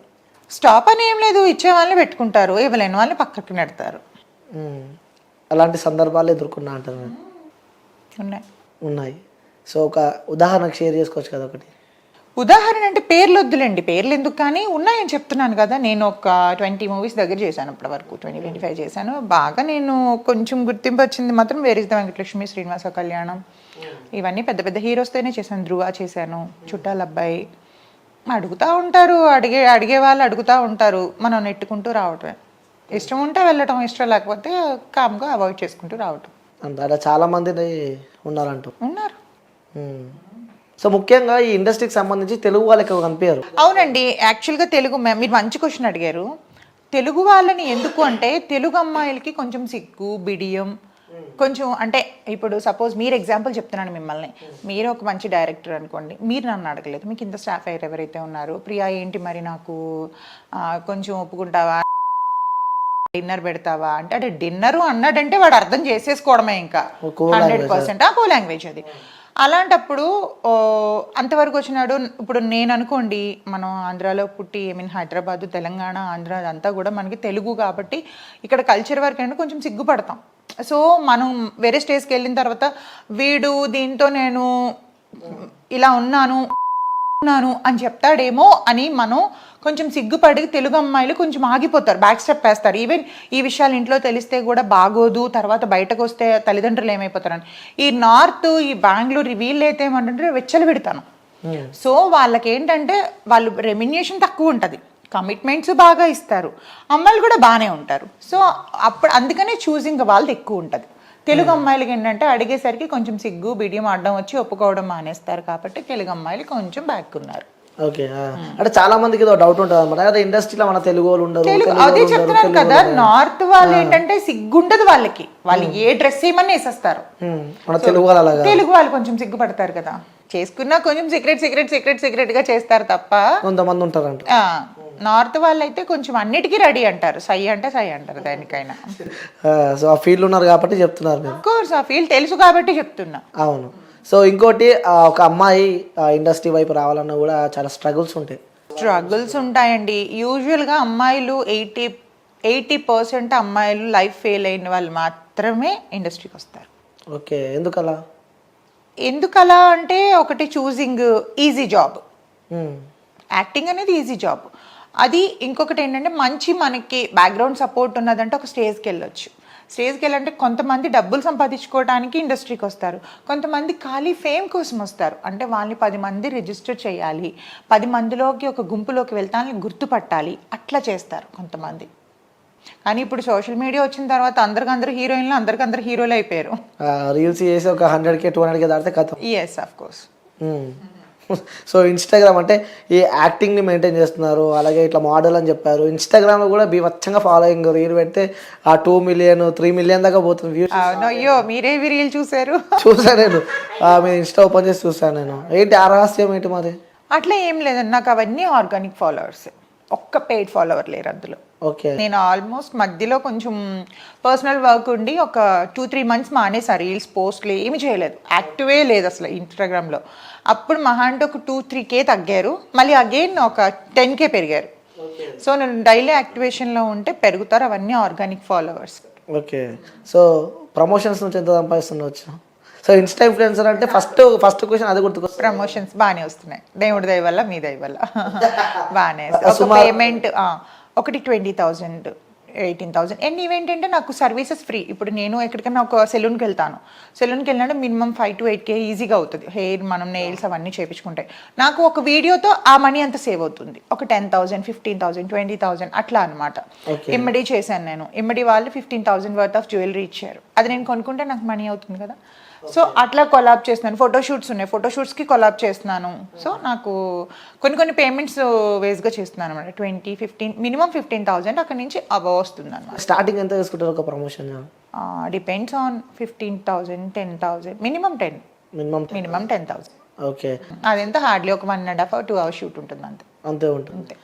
[SPEAKER 2] స్టాప్ అని ఏం లేదు, ఇచ్చే వాళ్ళని పెట్టుకుంటారు, ఇవ్వలేని వాళ్ళని పక్కకి నెడతారు.
[SPEAKER 1] అలాంటి సందర్భాలు ఎదుర్కొన్నా అంటారు. ఉన్నాయి. సో ఒక ఉదాహరణకు షేర్ చేసుకోవచ్చు కదా ఒకటి.
[SPEAKER 2] ఉదాహరణ అంటే పేర్లు వద్దులేండి, పేర్లు ఎందుకు, కానీ ఉన్నాయని చెప్తున్నాను కదా. నేను ఒక 20 మూవీస్ దగ్గర చేశాను ఇప్పటి వరకు, 20-25 చేశాను. బాగా నేను కొంచెం గుర్తింపు వచ్చింది మాత్రం where is the Venkatalakshmi, Srinivasa Kalyanam, ఇవన్నీ పెద్ద పెద్ద హీరోస్తోనే చేశాను. ధ్రువ చేశాను, చుట్టాల అబ్బాయి. అడుగుతూ ఉంటారు, అడిగే వాళ్ళు అడుగుతూ ఉంటారు, మనం నెట్టుకుంటూ రావటమే. ఇష్టం ఉంటే వెళ్ళటం, ఇష్టం లేకపోతే కామ్గా అవాయిడ్ చేసుకుంటూ రావటం.
[SPEAKER 1] అంటే అలా చాలా మంది ఉన్నారు. సో ముఖ్యంగా ఈ ఇండస్ట్రీకి సంబంధించి తెలుగు వాళ్ళకి ఎక్కువ కనిపించారు.
[SPEAKER 2] అవునండి, యాక్చువల్గా తెలుగు మీరు మంచి క్వశ్చన్ అడిగారు. తెలుగు వాళ్ళని ఎందుకు అంటే, తెలుగు అమ్మాయిలకి కొంచెం సిగ్గు, బిడియం, కొంచెం అంటే ఇప్పుడు సపోజ్ మీరు ఎగ్జాంపుల్ చెప్తున్నాను మిమ్మల్ని, మీరు ఒక మంచి డైరెక్టర్ అనుకోండి, మీరు నన్ను అడగలేదు, మీకు ఇంత స్టాఫ్ అయ్యారు ఎవరైతే ఉన్నారో, ప్రియా ఏంటి మరి నాకు కొంచెం ఒప్పుకుంటావా, డిన్నర్ పెడతావా అంటే, అంటే డిన్నరు అన్నాడంటే వాడు అర్థం చేసేసుకోవడమే ఇంకా 100%. కో లాంగ్వేజ్ అది. అలాంటప్పుడు అంతవరకు వచ్చినాడు. ఇప్పుడు నేను అనుకోండి, మనం ఆంధ్రాలో పుట్టి, హైదరాబాదు, తెలంగాణ, ఆంధ్ర అదంతా కూడా మనకి తెలుగు కాబట్టి ఇక్కడ కల్చర్ వరకు అంటే కొంచెం సిగ్గుపడతాం. సో మనం వేరే స్టేజ్కి వెళ్ళిన తర్వాత వీడు దీంతో నేను ఇలా ఉన్నాను అని చెప్తాడేమో అని మనం కొంచెం సిగ్గుపడి తెలుగు అమ్మాయిలు కొంచెం ఆగిపోతారు, బ్యాక్ స్టెప్ వేస్తారు. ఈవెన్ ఈ విషయాలు ఇంట్లో తెలిస్తే కూడా బాగోదు, తర్వాత బయటకు వస్తే తల్లిదండ్రులు ఏమైపోతారని. ఈ నార్త్, ఈ బెంగళూరు, వీళ్ళు అయితే ఏమంటే వెచ్చలు పెడతాను. సో వాళ్ళకి ఏంటంటే వాళ్ళు రెమ్యునరేషన్ తక్కువ ఉంటుంది, కమిట్మెంట్స్ బాగా ఇస్తారు, అమ్మాయిలు కూడా బాగానే ఉంటారు. సో అప్పుడు అందుకనే చూసింగ్ వాళ్ళది ఎక్కువ ఉంటుంది. తెలుగు అమ్మాయిలకి ఏంటంటే అడిగేసరికి కొంచెం సిగ్గు, బిడియం, అడ్డం వచ్చి ఒప్పుకోవడం మానేస్తారు. కాబట్టి తెలుగు అమ్మాయిలు కొంచెం బ్యాక్ ఉన్నారు.
[SPEAKER 1] ఓకే, అంటే చాలా మందికి డౌట్ ఉంటుంది అనమాట, ఇండస్ట్రీలో మన తెలుగు వాళ్ళు ఉండరు.
[SPEAKER 2] అదే చెప్తున్నాను కదా, నార్త్ వాళ్ళు ఏంటంటే సిగ్గుండదు వాళ్ళకి, వాళ్ళు ఏ డ్రెస్ ఏమన్నా వేసేస్తారు.
[SPEAKER 1] మన తెలుగు వాళ్ళు
[SPEAKER 2] తెలుగు వాళ్ళు కొంచెం సిగ్గుపడతారు కదా, చేసుకున్నా కొంచెం సీక్రెట్ గా చేస్తారు తప్ప.
[SPEAKER 1] కొంతమంది ఉంటారంట.
[SPEAKER 2] నార్త్ వాళ్ళు అయితే కొంచెం అన్నిటికీ రెడీ అంటారు, సై అంటే సై అంటారు దానికైనా.
[SPEAKER 1] సో ఆ ఫీల్డ్ ఉన్నారు కాబట్టి చెప్తున్నారు.
[SPEAKER 2] ఆఫ్ కోర్స్ ఆ ఫీల్డ్ తెలుసు కాబట్టి చెప్తున్నా.
[SPEAKER 1] అవును. సో ఇంకోటి, ఒక అమ్మాయి ఇండస్ట్రీ వైపు రావాలన్నా కూడా చాలా స్ట్రగుల్స్
[SPEAKER 2] ఉంటాయండి. యూజువల్గా అమ్మాయిలు 80% అమ్మాయిలు లైఫ్ ఫెయిల్ అయిన వాళ్ళు మాత్రమే ఇండస్ట్రీకి వస్తారు.
[SPEAKER 1] ఓకే, ఎందుకలా
[SPEAKER 2] అంటే ఒకటి చూసింగ్ ఈజీ జాబ్, యాక్టింగ్ అనేది ఈజీ జాబ్. అది ఇంకొకటి ఏంటంటే మంచి మనకి బ్యాక్గ్రౌండ్ సపోర్ట్ ఉన్నదంటే ఒక స్టేజ్కి వెళ్ళొచ్చు. స్టేజ్కి వెళ్ళాలంటే కొంతమంది డబ్బులు సంపాదించుకోవడానికి ఇండస్ట్రీకి వస్తారు, కొంతమంది ఖాళీ ఫేమ్ కోసం వస్తారు. అంటే వాళ్ళని 10 మంది రిజిస్టర్ చేయాలి, 10 మందిలోకి ఒక గుంపులోకి వెళ్తానని గుర్తుపట్టాలి, అట్లా చేస్తారు కొంతమంది. కానీ ఇప్పుడు సోషల్ మీడియా వచ్చిన తర్వాత అందరికందరూ హీరోయిన్లు, అందరికందరూ హీరోలు అయిపోయారు.
[SPEAKER 1] రీల్స్ చేసి ఒక 100K 200K దాటితే కథ.
[SPEAKER 2] Yes, of course.
[SPEAKER 1] So Instagram అంటే ఈ యాక్టింగ్ని మెయింటైన్ చేస్తున్నారు, అలాగే ఇట్లా మోడల్ అని చెప్పారు. ఇన్స్టాగ్రామ్లో కూడా బీభత్సంగా ఫాలోయింగ్, రీల్ పెడితే ఆ 2 మిలియన్ 3 మిలియన్ దాకా పోతుంది వ్యూస్.
[SPEAKER 2] అయ్యో, మీరే రీల్ చూసాను నేను,
[SPEAKER 1] మీరు ఇన్స్టా ఓపెన్ చేసి చూసాను నేను. ఏంటి ఆ రహస్యం ఏంటి మాది?
[SPEAKER 2] అట్లా ఏం లేదండి, నాకు అవన్నీ ఆర్గానిక్ ఫాలోవర్స్, ఒక్క పెయిడ్ ఫాలోవర్ లేరు అందులో.
[SPEAKER 1] ఓకే, నేను
[SPEAKER 2] ఆల్మోస్ట్ మధ్యలో కొంచెం పర్సనల్ వర్క్ ఉండి ఒక 2-3 మంత్స్ మానేసా, రీల్స్ పోస్ట్లు ఏమి చేయలేదు, యాక్టివే లేదు అసలు ఇన్స్టాగ్రామ్లో. అప్పుడు మహా అంటే ఒక 2-3K తగ్గారు, మళ్ళీ అగైన్ ఒక 10K పెరిగారు. సో నేను డైలీ యాక్టివేషన్లో ఉంటే పెరుగుతారు, అవన్నీ organic followers.
[SPEAKER 1] Okay, so promotions నుంచి ఎంత సంపాదిస్తుండవచ్చు? సో ఇన్స్టా ఇన్ఫ్లుయెన్సర్ అంటే ఫస్ట్ క్వశ్చన్ అది గుర్తుకొస్తుంది.
[SPEAKER 2] ప్రమోషన్స్ బాగానే వస్తున్నాయి, దేవుడి దయ వల్ల, మీ దయ వల్ల బాగానే. పేమెంట్ ఒకటి 20,000 18,000. అండ్ ఈవెంట్ అంటే నాకు సర్వీసెస్ ఫ్రీ. ఇప్పుడు నేను ఎక్కడికైనా ఒక సెలూన్కి వెళ్తాను, సెలూన్కి వెళ్ళినట్టు మినిమం 5 to 8K ఈజీగా అవుతుంది. హెయిర్, మనం నెయిల్స్ అవన్నీ చేయించుకుంటే నాకు ఒక వీడియోతో ఆ మనీ అంతా సేవ్ అవుతుంది. ఒక 10,000, 15,000, 20,000 అట్లా అనమాట. ఇమ్మడి చేశాను నేను, ఇమ్మడి వాళ్ళు 15,000 వర్త్ ఆఫ్ జ్యువెలరీ ఇచ్చారు, అది నేను కొనుక్కుంటే నాకు మనీ అవుతుంది కదా. సో అట్లా కొలాబ్ చేస్తున్నాను, ఫోటోషూట్స్ ఉన్నాయి, ఫోటోషూట్స్కి కొలాబ్ చేస్తున్నాను. సో నాకు కొన్ని పేమెంట్స్ వేస్గా చేస్తున్నాను అనమాట. 20-15 మినిమం 15,000 అక్కడ నుంచి అబవ్ వస్తుంది అనమాట.
[SPEAKER 1] స్టార్టింగ్ ఎంత తీసుకుంటారు ఒక promotion?
[SPEAKER 2] Depends on 15,000, 10,000, minimum 10. Minimum 10,000.
[SPEAKER 1] Okay,
[SPEAKER 2] అదెంత హార్డ్లీ ఒక 1.5 or 2 hours షూట్ ఉంటుంది అంతే.
[SPEAKER 1] అంతే ఉంటుంది.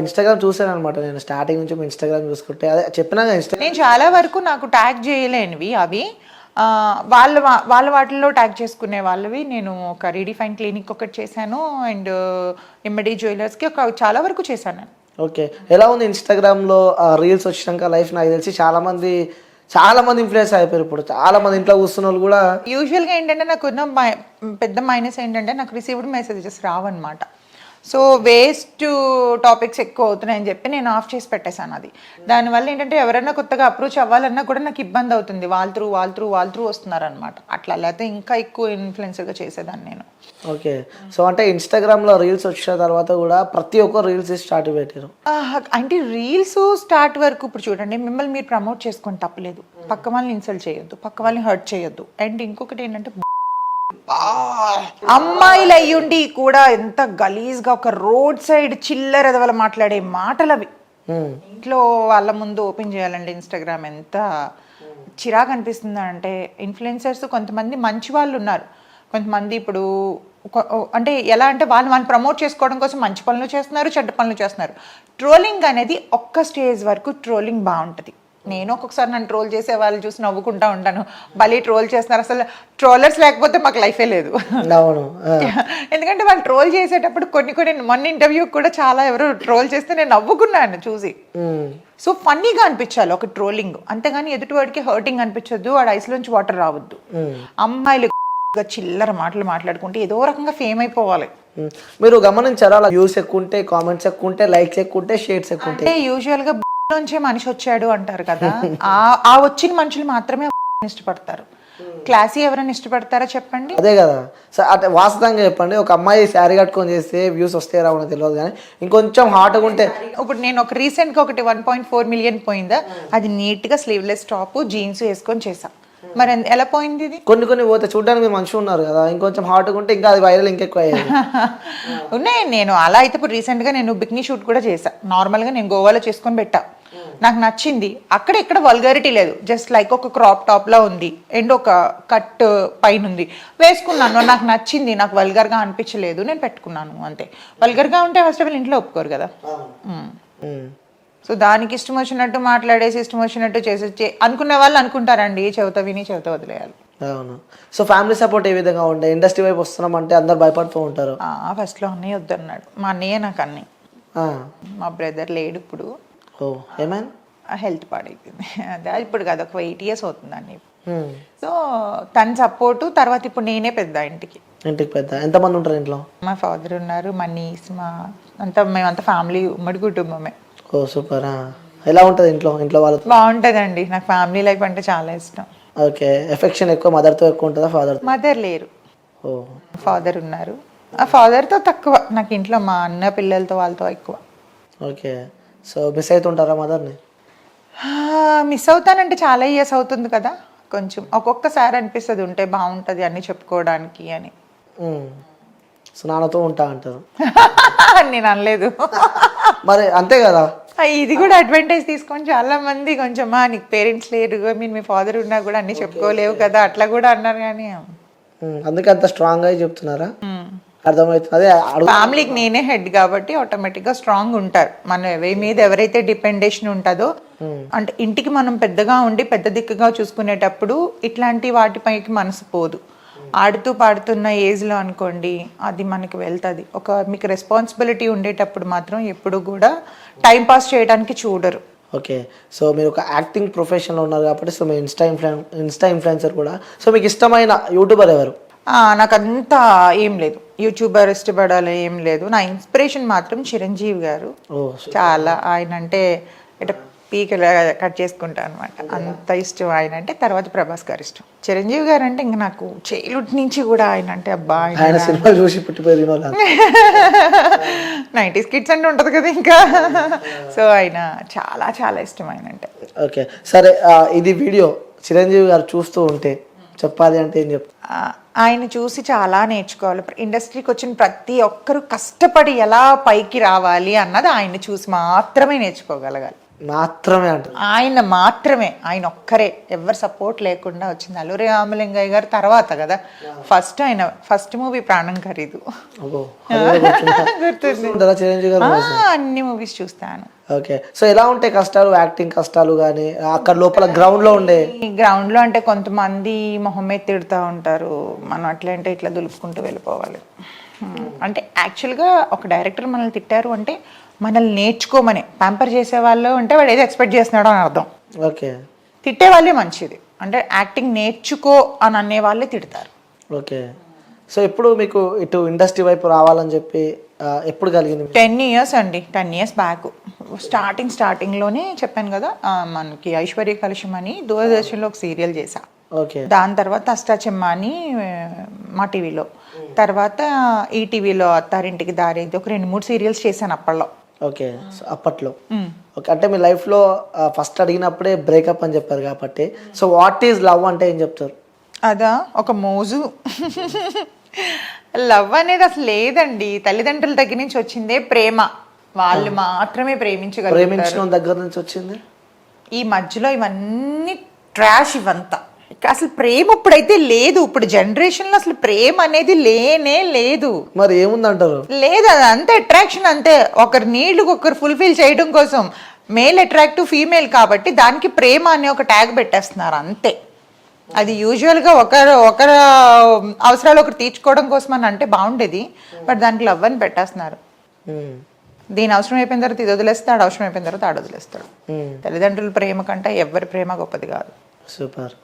[SPEAKER 1] ఇన్స్టాగ్రామ్ చూసాను అనమాట నేను స్టార్టింగ్ నుంచి. ఇన్స్టాగ్రామ్ చూసుకుంటే అదే చెప్పినా
[SPEAKER 2] నేను చాలా వరకు నాకు ట్యాగ్ చేయలేనివి అవి వాళ్ళ వాటిల్లో ట్యాగ్ చేసుకునే వాళ్ళవి నేను ఒక రీడిఫైన్ క్లినిక్ ఒకటి చేశాను అండ్ ఇమ్మడి జ్యువెలర్స్కి చాలా వరకు చేశాను నేను.
[SPEAKER 1] ఓకే, ఎలా ఉంది ఇన్స్టాగ్రామ్లో రీల్స్ వచ్చినాక లైఫ్? నాకు తెలిసి చాలా మంది ఇన్ఫ్లుయెన్స్ అయిపోయారు ఇప్పుడు. చాలా మంది ఇంట్లో కూర్చున్న వాళ్ళు కూడా.
[SPEAKER 2] యూజువల్గా ఏంటంటే నాకు ఉన్న పెద్ద మైనస్ ఏంటంటే నాకు రిసీవ్డ్ మెసేజెస్ రావన్నమాట. సో వేస్ట్ టాపిక్స్ ఎక్కువ అవుతున్నాయని చెప్పి నేను ఆఫ్ చేసి పెట్టేశాను అది. దానివల్ల ఏంటంటే ఎవరైనా కొత్తగా అప్రోచ్ అవ్వాలన్నా కూడా నాకు ఇబ్బంది అవుతుంది. వాళ్ళ త్రూ వస్తున్నారనమాట. అట్లా లేకపోతే ఇంకా ఎక్కువ ఇన్ఫ్లుయెన్సర్గా చేసేదాన్ని నేను.
[SPEAKER 1] ఓకే, సో అంటే ఇన్స్టాగ్రామ్లో రీల్స్ వచ్చిన తర్వాత కూడా ప్రతి ఒక్కరు రీల్స్ స్టార్ట్ పెట్టారు.
[SPEAKER 2] అంటే రీల్స్ స్టార్ట్ వరకు ఇప్పుడు చూడండి, మిమ్మల్ని మీరు ప్రమోట్ చేసుకొని తప్పలేదు, పక్క వాళ్ళని ఇన్సల్ట్ చేయొద్దు, పక్క వాళ్ళని హర్ట్ చేయొద్దు. అండ్ ఇంకొకటి ఏంటంటే అమ్మాయిలు అయ్యుండి కూడా ఎంత గలీజ్గా ఒక రోడ్ సైడ్ చిల్లర ఎదవల మాట్లాడే మాటలు అవి ఇంట్లో వాళ్ళ ముందు ఓపెన్ చేయాలండి ఇన్స్టాగ్రామ్. ఎంత చిరాకు అనిపిస్తుంది అంటే ఇన్ఫ్లుయెన్సర్స్ కొంతమంది మంచి వాళ్ళు ఉన్నారు, కొంతమంది ఇప్పుడు అంటే ఎలా అంటే వాళ్ళు ప్రమోట్ చేసుకోవడం కోసం మంచి పనులు చేస్తున్నారు, చెడ్డ పనులు చేస్తున్నారు. ట్రోలింగ్ అనేది ఒక్క స్టేజ్ వరకు ట్రోలింగ్ బాగుంటుంది. నేను ఒక్కొక్కసారి నన్ను ట్రోల్ చేసే వాళ్ళు చూసి నవ్వుకుంటా ఉంటాను, భలే ట్రోల్ చేస్తున్నారు. అసలు ట్రోలర్స్ లేకపోతే మాకు లైఫే లేదు. ఎందుకంటే వాళ్ళు ట్రోల్ చేసేటప్పుడు కొన్ని మొన్న ఇంటర్వ్యూ కూడా చాలా ఎవరు ట్రోల్ చేస్తే నేను నవ్వుకున్నాను చూసి. సో ఫన్నీగా అనిపించాలి ఒక ట్రోలింగ్, అంతేగాని ఎదుటివాడికి హర్టింగ్ అనిపించొద్దు, వాడి ఐస్లోంచి వాటర్ రావద్దు. అమ్మాయిలు చిల్లర మాటలు మాట్లాడుకుంటే ఏదో రకంగా ఫేమ్ అయిపోవాలి.
[SPEAKER 1] మీరు గమనించారా, అలా వ్యూస్ ఎక్కువ ఉంటే, కామెంట్స్ ఎక్కువ ఉంటే, లైక్స్ ఎక్కువ ఉంటే, షేర్స్ ఎక్కువ ఉంటే?
[SPEAKER 2] యూజువల్ గా నుంచే మనిషి వచ్చాడు అంటారు కదా, ఆ వచ్చిన మనుషులు మాత్రమే ఇష్టపడతారు. క్లాసీ ఎవరైనా ఇష్టపడతారా చెప్పండి?
[SPEAKER 1] అదే కదా. అంటే వాస్తవంగా చెప్పండి, ఒక అమ్మాయి శారీ కట్టుకొని చేస్తే వ్యూస్ వస్తే రావడం తెలియదు, కానీ ఇంకొంచెం హాట్గా ఉంటే.
[SPEAKER 2] ఇప్పుడు నేను ఒక రీసెంట్గా ఒకటి 1.4 million పోయిందా, అది నీట్గా స్లీవ్లెస్ టాప్ జీన్స్ వేసుకొని చేసా. మరి ఎలా పోయింది ఇది?
[SPEAKER 1] కొన్ని పోతే చూడడానికి మీరు మంచిగా ఉన్నారు కదా, ఇంకొంచెం హాట్గా ఉంటే ఇంకా అది వైరల్ ఇంకెక్కువ అయ్యేది.
[SPEAKER 2] ఉన్నాయి. నేను అలా అయితే ఇప్పుడు రీసెంట్గా నేను బిక్నీ షూట్ కూడా చేసా. నార్మల్గా నేను గోవాలో చేసుకొని పెట్టా, నాకు నచ్చింది. అక్కడ ఇక్కడ వల్గారిటీ లేదు, జస్ట్ లైక్ ఒక క్రాప్ టాప్ లా ఉంది అండ్ ఒక కట్ పైన ఉంది, వేసుకున్నాను, నాకు నచ్చింది, నాకు వల్గర్గా అనిపించలేదు, నేను పెట్టుకున్నాను అంతే. వల్గర్గా ఉంటే ఫస్ట్ ఆఫ్ ఆల్ ఇంట్లో ఒప్పుకోరు కదా. సో దానికి ఇష్టం వచ్చినట్టు మాట్లాడేసి ఇష్టం వచ్చినట్టు చేసి అనుకునే వాళ్ళు అనుకుంటారండి, చెవిత విని చెవిత వదిలేయాలి.
[SPEAKER 1] అవును. సో ఫ్యామిలీ సపోర్ట్ ఏ విధంగా ఉండే? ఇండస్ట్రీ వైపు వస్తున్నాం అంటే అందరు భయపడుతూ ఉంటారు.
[SPEAKER 2] ఫస్ట్లో అన్నయ్య వద్దన్నాడు, మా అన్నయ్య నాకు అన్నీ. మా బ్రదర్ లేడు ఇప్పుడు.
[SPEAKER 1] ఏమైనా
[SPEAKER 2] హెల్త్ పాడైపోయింది, అదే ఇప్పుడు కాదు ఒక 8 years అవుతుందండి. సో తన సపోర్టు తర్వాత ఇప్పుడు నేనే పెద్ద ఇంటికి
[SPEAKER 1] పెద్ద. ఎంతమంది ఉంటారు ఇంట్లో?
[SPEAKER 2] మా ఫాదర్ ఉన్నారు, మా నీస్, మేమంతా ఫ్యామిలీ, ఉమ్మడి కుటుంబమే.
[SPEAKER 1] ఓ సూపర్. ఎలా ఉంటుంది ఇంట్లో వాళ్ళు?
[SPEAKER 2] బాగుంటుందండి, నాకు ఫ్యామిలీ లైఫ్ అంటే చాలా ఇష్టం.
[SPEAKER 1] ఓకే, ఎఫెక్షన్ ఎక్కువ మదర్తో ఎక్కువ ఉంటుందా?
[SPEAKER 2] మదర్ లేరు, ఫాదర్ ఉన్నారు. ఆ ఫాదర్తో తక్కువ, నాకు ఇంట్లో మా అన్న పిల్లలతో వాళ్ళతో ఎక్కువ.
[SPEAKER 1] ఓకే, సో మిస్ అవుతుంటారా మదర్ని?
[SPEAKER 2] మిస్ అవుతానంటే చాలా ఇయర్స్ అవుతుంది కదా, కొంచెం ఒక్కొక్కసారి అనిపిస్తుంది ఉంటే బాగుంటుంది అన్ని చెప్పుకోవడానికి అని.
[SPEAKER 1] సో నాన్నతో ఉంటా అంటారు?
[SPEAKER 2] నేను అనలేదు.
[SPEAKER 1] మరి అంతే కదా,
[SPEAKER 2] ఇది కూడా అడ్వాంటేజ్ తీసుకొని చాలా మంది కొంచెం నీకు పేరెంట్స్ లేరు, మీ ఫాదర్ ఉన్నా కూడా అన్ని చెప్పుకోలేవు కదా అట్లా కూడా అన్నారు. కానీ
[SPEAKER 1] అందుకే అంత స్ట్రాంగ్ గా చెప్తున్నారా? అర్థమవుతుంది. అదే
[SPEAKER 2] ఫ్యామిలీకి నేనే హెడ్ కాబట్టి ఆటోమేటిక్ గా స్ట్రాంగ్ ఉంటారు. మనం మీద ఎవరైతే డిపెండేషన్ ఉంటుందో, అంటే ఇంటికి మనం పెద్దగా ఉండి పెద్ద దిక్కుగా చూసుకునేటప్పుడు ఇట్లాంటి వాటిపైకి మనసు పోదు. ఆడుతూ పాడుతున్న ఏజ్లో అనుకోండి అది మనకి వెళ్తుంది. మీకు రెస్పాన్సిబిలిటీ ఉండేటప్పుడు మాత్రం ఎప్పుడు కూడా టైం పాస్ చేయడానికి చూడరు.
[SPEAKER 1] ఓకే, సో మీరు ఒక యాక్టింగ్ ప్రొఫెషన్లో ఉన్నారు కాబట్టి, సో మీ ఇన్స్టా ఇన్ఫ్లుయెన్సర్ కూడా. సో మీకు ఇష్టమైన యూట్యూబర్ ఎవరు?
[SPEAKER 2] నాకు అంతా ఏం లేదు, యూట్యూబర్ ఇష్టపడాలి ఏం లేదు. నా ఇన్స్పిరేషన్ మాత్రం చిరంజీవి గారు. చాలా ఆయన అంటే ఇట్లా పీకలా కట్ చేసుకుంటా అనమాట, అంత ఇష్టం ఆయన అంటే. తర్వాత ప్రభాస్ గారు ఇష్టం. చిరంజీవి గారు అంటే ఇంకా నాకు చైల్డ్హుడ్ నుంచి కూడా ఆయన అంటే అబ్బా,
[SPEAKER 1] ఆయన సినిమాలు చూసి పుట్టిపోయి
[SPEAKER 2] 90s కిడ్స్ అంటే ఉంటుంది కదా ఇంకా. సో ఆయన చాలా చాలా ఇష్టం ఆయన అంటే.
[SPEAKER 1] ఓకే సరే, ఇది వీడియో చిరంజీవి గారు చూస్తూ ఉంటే చెప్పాలి అంటే ఏం చెప్తా?
[SPEAKER 2] ఆయన చూసి చాలా నేర్చుకోవాలి. ఇండస్ట్రీకి వచ్చిన ప్రతి ఒక్కరు కష్టపడి ఎలా పైకి రావాలి అన్నది ఆయన్ని చూసి మాత్రమే నేర్చుకోగలగాలి.
[SPEAKER 1] మాత్రమే అంటారు.
[SPEAKER 2] ఆయన మాత్రమే, ఆయన ఒక్కరే, ఎవరు సపోర్ట్ లేకుండా వచ్చింది. అల్లూరి రామలింగయ్య గారు తర్వాత కదా ఫస్ట్, ఆయన ఫస్ట్ మూవీ ప్రాణం ఖరీదు.
[SPEAKER 1] అబ్బో, అది కూడా గుర్తుందా? చిరంజీవి గారు
[SPEAKER 2] అన్ని మూవీస్ చూస్తాను.
[SPEAKER 1] ఓకే, సో ఎలా ఉంటాయి కష్టాలు, యాక్టింగ్ కష్టాలు కానీ అక్కడ లోపల గ్రౌండ్ లో ఉండే?
[SPEAKER 2] గ్రౌండ్ లో అంటే కొంతమంది మొహం మీద తిడుతూ ఉంటారు, మనం అట్లా అంటే ఇట్లా దులుపుకుంటూ వెళ్ళిపోవాలి. అంటే యాక్చువల్గా ఒక డైరెక్టర్ మనల్ని తిట్టారు అంటే మనల్ని నేర్చుకోమని, ప్యాంపర్ చేసే వాళ్ళు అంటే వాడు ఏదో ఎక్స్పెక్ట్ చేస్తున్నాడు అని అర్థం.
[SPEAKER 1] ఓకే,
[SPEAKER 2] తిట్టే వాళ్ళే మంచిది, అంటే యాక్టింగ్ నేర్చుకో అని అనే వాళ్ళే తిడతారు.
[SPEAKER 1] ఓకే, సో ఇప్పుడు మీకు ఇటు ఇండస్ట్రీ వైపు రావాలని చెప్పి ఎప్పుడు కలిగింది?
[SPEAKER 2] 10 years అండి, 10 years బ్యాక్. స్టార్టింగ్లోనే చెప్పాను కదా, మనకి ఐశ్వర్య కలుషం అని దూరదర్శన్లో ఒక సీరియల్ చేశా.
[SPEAKER 1] ఓకే,
[SPEAKER 2] దాని తర్వాత అష్టాచెమ్మ అని మా టీవీలో, తర్వాత ఈ టీవీలో అత్తారింటికి దారి, ఇది ఒక 2-3 సీరియల్స్ చేశాను అప్పట్లో.
[SPEAKER 1] ఓకే, సో అప్పట్లో. ఓకే, అంటే మీ లైఫ్లో ఫస్ట్ అడిగినప్పుడే బ్రేకప్ అని చెప్పారు కాబట్టి, సో వాట్ ఈజ్ లవ్ అంటే ఏం చెప్తారు?
[SPEAKER 2] అదా ఒక మోజు. లవ్ అనేది అసలు లేదండి, తల్లిదండ్రుల దగ్గర నుంచి వచ్చిందే ప్రేమ, వాళ్ళు మాత్రమే ప్రేమించగలరు.
[SPEAKER 1] ప్రేమించడం దగ్గర నుంచి వచ్చింది.
[SPEAKER 2] ఈ మధ్యలో ఇవన్నీ ట్రాష్, ఇవంతా అసలు ప్రేమ ఇప్పుడైతే లేదు. ఇప్పుడు జనరేషన్ లో అసలు ప్రేమ అనేది లేనే లేదు.
[SPEAKER 1] మరి ఏముందంటారు?
[SPEAKER 2] లేదు, అది అంతే అట్రాక్షన్, అంతే. ఒకరి నీళ్లు ఒకరు ఫుల్ఫిల్ చేయడం కోసం, మేల్ అట్రాక్టివ్ ఫీమేల్ కాబట్టి దానికి ప్రేమ అనే ఒక ట్యాగ్ పెట్టేస్తున్నారు అంతే. అది యూజువల్గా ఒకరు అవసరాలు ఒకరు తీర్చుకోవడం కోసం అని అంటే బాగుండేది, బట్ దానికి లవ్ అని పెట్టేస్తున్నారు. దీని అవసరం అయిపోయిన తర్వాత ఇది వదిలేస్తాడు, అవసరం అయిపోయిన తర్వాత ఆడ వదిలేస్తాడు. తల్లిదండ్రుల ప్రేమ కంటే ఎవరి ప్రేమ గొప్పది కాదు.
[SPEAKER 1] సూపర్,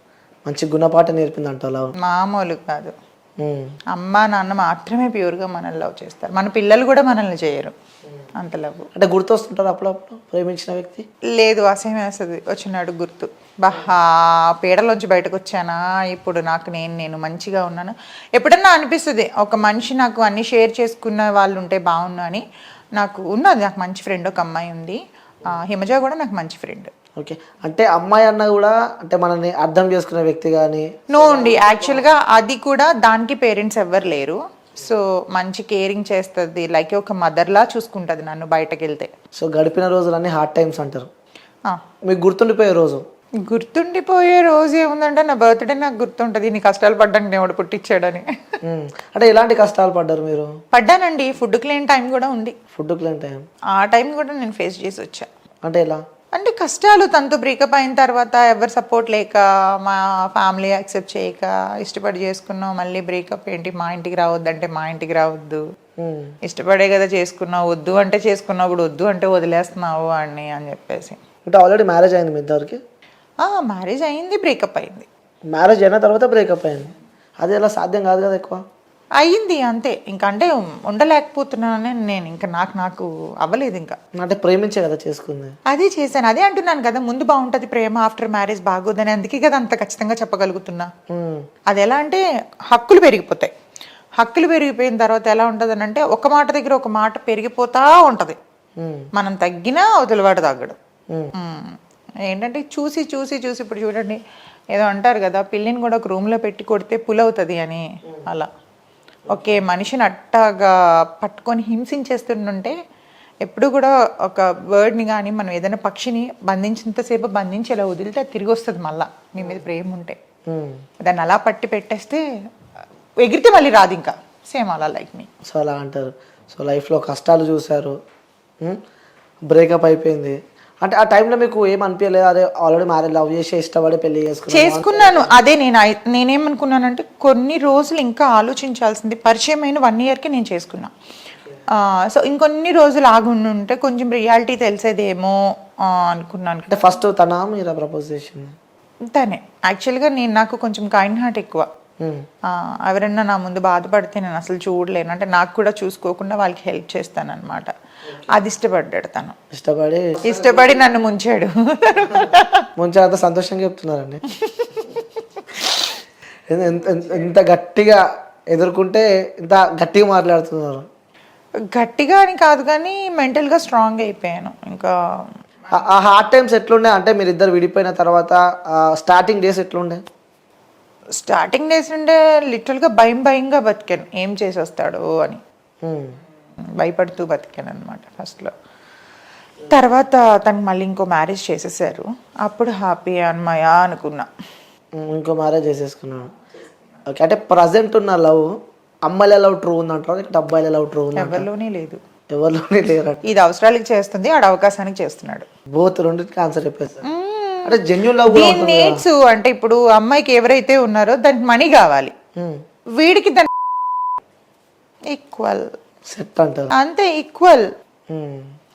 [SPEAKER 1] మంచి గుణపాఠ నేర్పింది అంటావు.
[SPEAKER 2] మామూలు కాదు. అమ్మ నాన్న మాత్రమే ప్యూర్గా మనల్ని లవ్ చేస్తారు, మన పిల్లలు కూడా మనల్ని చేయరు అంత లవ్.
[SPEAKER 1] అంటే గుర్తొస్తుంటారు అప్పుడప్పుడు ప్రేమించిన వ్యక్తి?
[SPEAKER 2] లేదు, అసహ్యం వేస్తుంది వచ్చినాడు గుర్తు. బహా పీడలోంచి బయటకు వచ్చానా, ఇప్పుడు నాకు నేను మంచిగా ఉన్నాను. ఎప్పుడన్నా అనిపిస్తుంది ఒక మనిషి నాకు అన్ని షేర్ చేసుకున్న వాళ్ళు ఉంటే బాగున్నా అని. నాకు ఉన్నది, నాకు మంచి ఫ్రెండ్ ఒక అమ్మాయి ఉంది, హిమజ కూడా నాకు మంచి ఫ్రెండ్.
[SPEAKER 1] ఓకే, అంటే అమ్మాయి అన్న కూడా అంటే మనల్ని అర్థం చేసుకునే వ్యక్తి కానీ?
[SPEAKER 2] నో అండి, యాక్చువల్గా అది కూడా దానికి పేరెంట్స్ ఎవ్వరు లేరు. సో మంచి కేరింగ్ చేస్తుంది, లైక్ ఒక మదర్లా చూసుకుంటుంది నన్ను బయటకు వెళ్తే.
[SPEAKER 1] సో గడిపిన రోజులన్నీ హార్డ్ టైమ్స్ అంటారు. మీకు గుర్తుండిపోయే రోజు?
[SPEAKER 2] గుర్తుండిపోయే రోజు ఏముందంటే నా బర్త్డే నాకు గుర్తుంటుంది, నీ కష్టాలు పడ్డానికి దేవుడు పుట్టించాడని.
[SPEAKER 1] అంటే ఎలాంటి కష్టాలు పడ్డారు మీరు?
[SPEAKER 2] పడ్డానండి, ఫుడ్కి లేని టైం కూడా ఉంది.
[SPEAKER 1] ఫుడ్కి లేని టైం? ఆ
[SPEAKER 2] టైం కూడా నేను ఫేస్ చేసి వచ్చా.
[SPEAKER 1] అంటే ఎలా?
[SPEAKER 2] అంటే కష్టాలు, తనతో బ్రేకప్ అయిన తర్వాత ఎవరు సపోర్ట్ లేక, మా ఫ్యామిలీ యాక్సెప్ట్ చేయక, ఇష్టపడి చేసుకున్నావు, మళ్ళీ బ్రేకప్ ఏంటి, మా ఇంటికి రావద్దు అంటే మా ఇంటికి రావద్దు, ఇష్టపడే కదా చేసుకున్నావు, వద్దు అంటే చేసుకున్నావు, ఇప్పుడు వద్దు అంటే వదిలేస్తున్నావు అని చెప్పేసి.
[SPEAKER 1] అంటే ఆల్రెడీ మ్యారేజ్ అయింది మీ ఇద్దరికి?
[SPEAKER 2] మ్యారేజ్ అయింది, బ్రేకప్ అయింది.
[SPEAKER 1] మ్యారేజ్ అయిన తర్వాత బ్రేకప్ అయింది, అది ఎలా సాధ్యం కాదు కదా? ఎక్కువ
[SPEAKER 2] అయ్యింది అంతే. ఇంకా అంటే ఉండలేకపోతున్నానని నేను, ఇంకా నాకు అవ్వలేదు. ఇంకా
[SPEAKER 1] అంటే ప్రేమించే కదా చేసుకుంది?
[SPEAKER 2] అదే చేశాను, అదే అంటున్నాను కదా, ముందు బాగుంటుంది ప్రేమ, ఆఫ్టర్ మ్యారేజ్ బాగోదని. అందుకే కదా అంత ఖచ్చితంగా చెప్పగలుగుతున్నా. అది ఎలా అంటే హక్కులు పెరిగిపోతాయి. హక్కులు పెరిగిపోయిన తర్వాత ఎలా ఉంటుంది అని అంటే ఒక మాట దగ్గర ఒక మాట పెరిగిపోతా ఉంటుంది. మనం తగ్గినా అవతలవాడు తగ్గడు. ఏంటంటే చూసి చూసి చూసి, ఇప్పుడు చూడండి ఏదో అంటారు కదా, పిల్లిని కూడా ఒక రూమ్లో పెట్టి కొడితే పులవుతుంది అని. అలా ఒకే మనిషిని అట్టాగా పట్టుకొని హింసించేస్తుంటే, ఎప్పుడు కూడా ఒక బర్డ్ని కానీ మనం ఏదైనా పక్షిని బంధించినంతసేపు బంధించి ఇలా వదిలితే అది తిరిగి వస్తుంది మళ్ళీ, మీ మీద ప్రేమ ఉంటే. దాన్ని అలా పట్టి పెట్టేస్తే ఎగిరితే మళ్ళీ రాదు ఇంకా, సేమ్ అలా లైక్ మీ.
[SPEAKER 1] సో అలా అంటారు. సో లైఫ్లో కష్టాలు చూశారు, బ్రేకప్ అయిపోయింది. అంటే ఆ టైంలో మీకు ఏమనిపించలేదు? అదే ఆల్రెడీ మ్యారేజ్, లవ్ చేసి ఇష్టపడి పెళ్లి
[SPEAKER 2] చేసుకున్నాను. అదే నేనేమనుకున్నానంటే కొన్ని రోజులు ఇంకా ఆలోచించాల్సింది. పరిచయం అయిన 1 yearకి నేను చేసుకున్నా. సో ఇంకొన్ని రోజులు ఆగుంటే కొంచెం రియాలిటీ తెలిసేదేమో అనుకున్నాను.
[SPEAKER 1] అంటే ఫస్ట్ తన మీరు ప్రపోజ్ చేసింది?
[SPEAKER 2] తనే. యాక్చువల్గా నాకు కొంచెం కైండ్ హార్ట్ ఎక్కువ. ఎవరన్నా నా ముందు బాధపడితే నేను అసలు చూడలేను, అంటే నాకు కూడా చూసుకోకుండా వాళ్ళకి హెల్ప్ చేస్తాను అనమాట. అది ఇష్టపడ్డాడు తను. ఇష్టపడి నన్ను ముంచాడు.
[SPEAKER 1] ముంచాక సంతోషంగా చెప్తున్నారండి. ఎంత గట్టిగా ఎదుర్కొంటే ఇంత గట్టిగా మాట్లాడుతున్నారు.
[SPEAKER 2] గట్టిగా అని కాదు కానీ మెంటల్గా స్ట్రాంగ్ అయిపోయాను. ఇంకా
[SPEAKER 1] ఆ హార్డ్ టైమ్స్ ఎట్లుండే? అంటే మీరు ఇద్దరు విడిపోయిన తర్వాత స్టార్టింగ్ డేస్ ఎట్లుండే?
[SPEAKER 2] స్టార్టింగ్ డేస్ ఉండే లిటరల్గా భయంగా బతికాను, ఏం చేసి వస్తాడు అని భయపడుతూ బతికాను అనమాట ఫస్ట్లో. తర్వాత తనకు మళ్ళీ ఇంకో మ్యారేజ్ చేసేసారు. అప్పుడు హ్యాపీ అన్నమయ్యా అనుకున్నా.
[SPEAKER 1] ఇంకో మ్యారేజ్ చేసేసుకున్నాను. ఓకే, అంటే ప్రజెంట్ ఉన్న లవ్ అమ్మాయిల లవ్ ట్రూ ఉందంటారా లేకపోతే అబ్బాయిల లవ్ ట్రూ ఉందంటారా?
[SPEAKER 2] ఎవరిలోనే లేదు.
[SPEAKER 1] ఎవరిలోనే లేరు.
[SPEAKER 2] ఇది అవసరాలకి చేస్తుంది, ఆడ అవకాశానికి చేస్తున్నాడు.
[SPEAKER 1] బోత్ రెండింటికి ఆన్సర్ చెప్పేస్తారు. అంటే జెన్యూన్ లవ్ కూడా ఉంటుంది కదా.
[SPEAKER 2] నీడ్స్ అంటే ఇప్పుడు అమ్మాయికి ఎవరైతే ఉన్నారో దానికి మనీ కావాలి, వీడికి దాని ఈక్వల్
[SPEAKER 1] సెట్ అంటారు
[SPEAKER 2] అంతే, ఈక్వల్.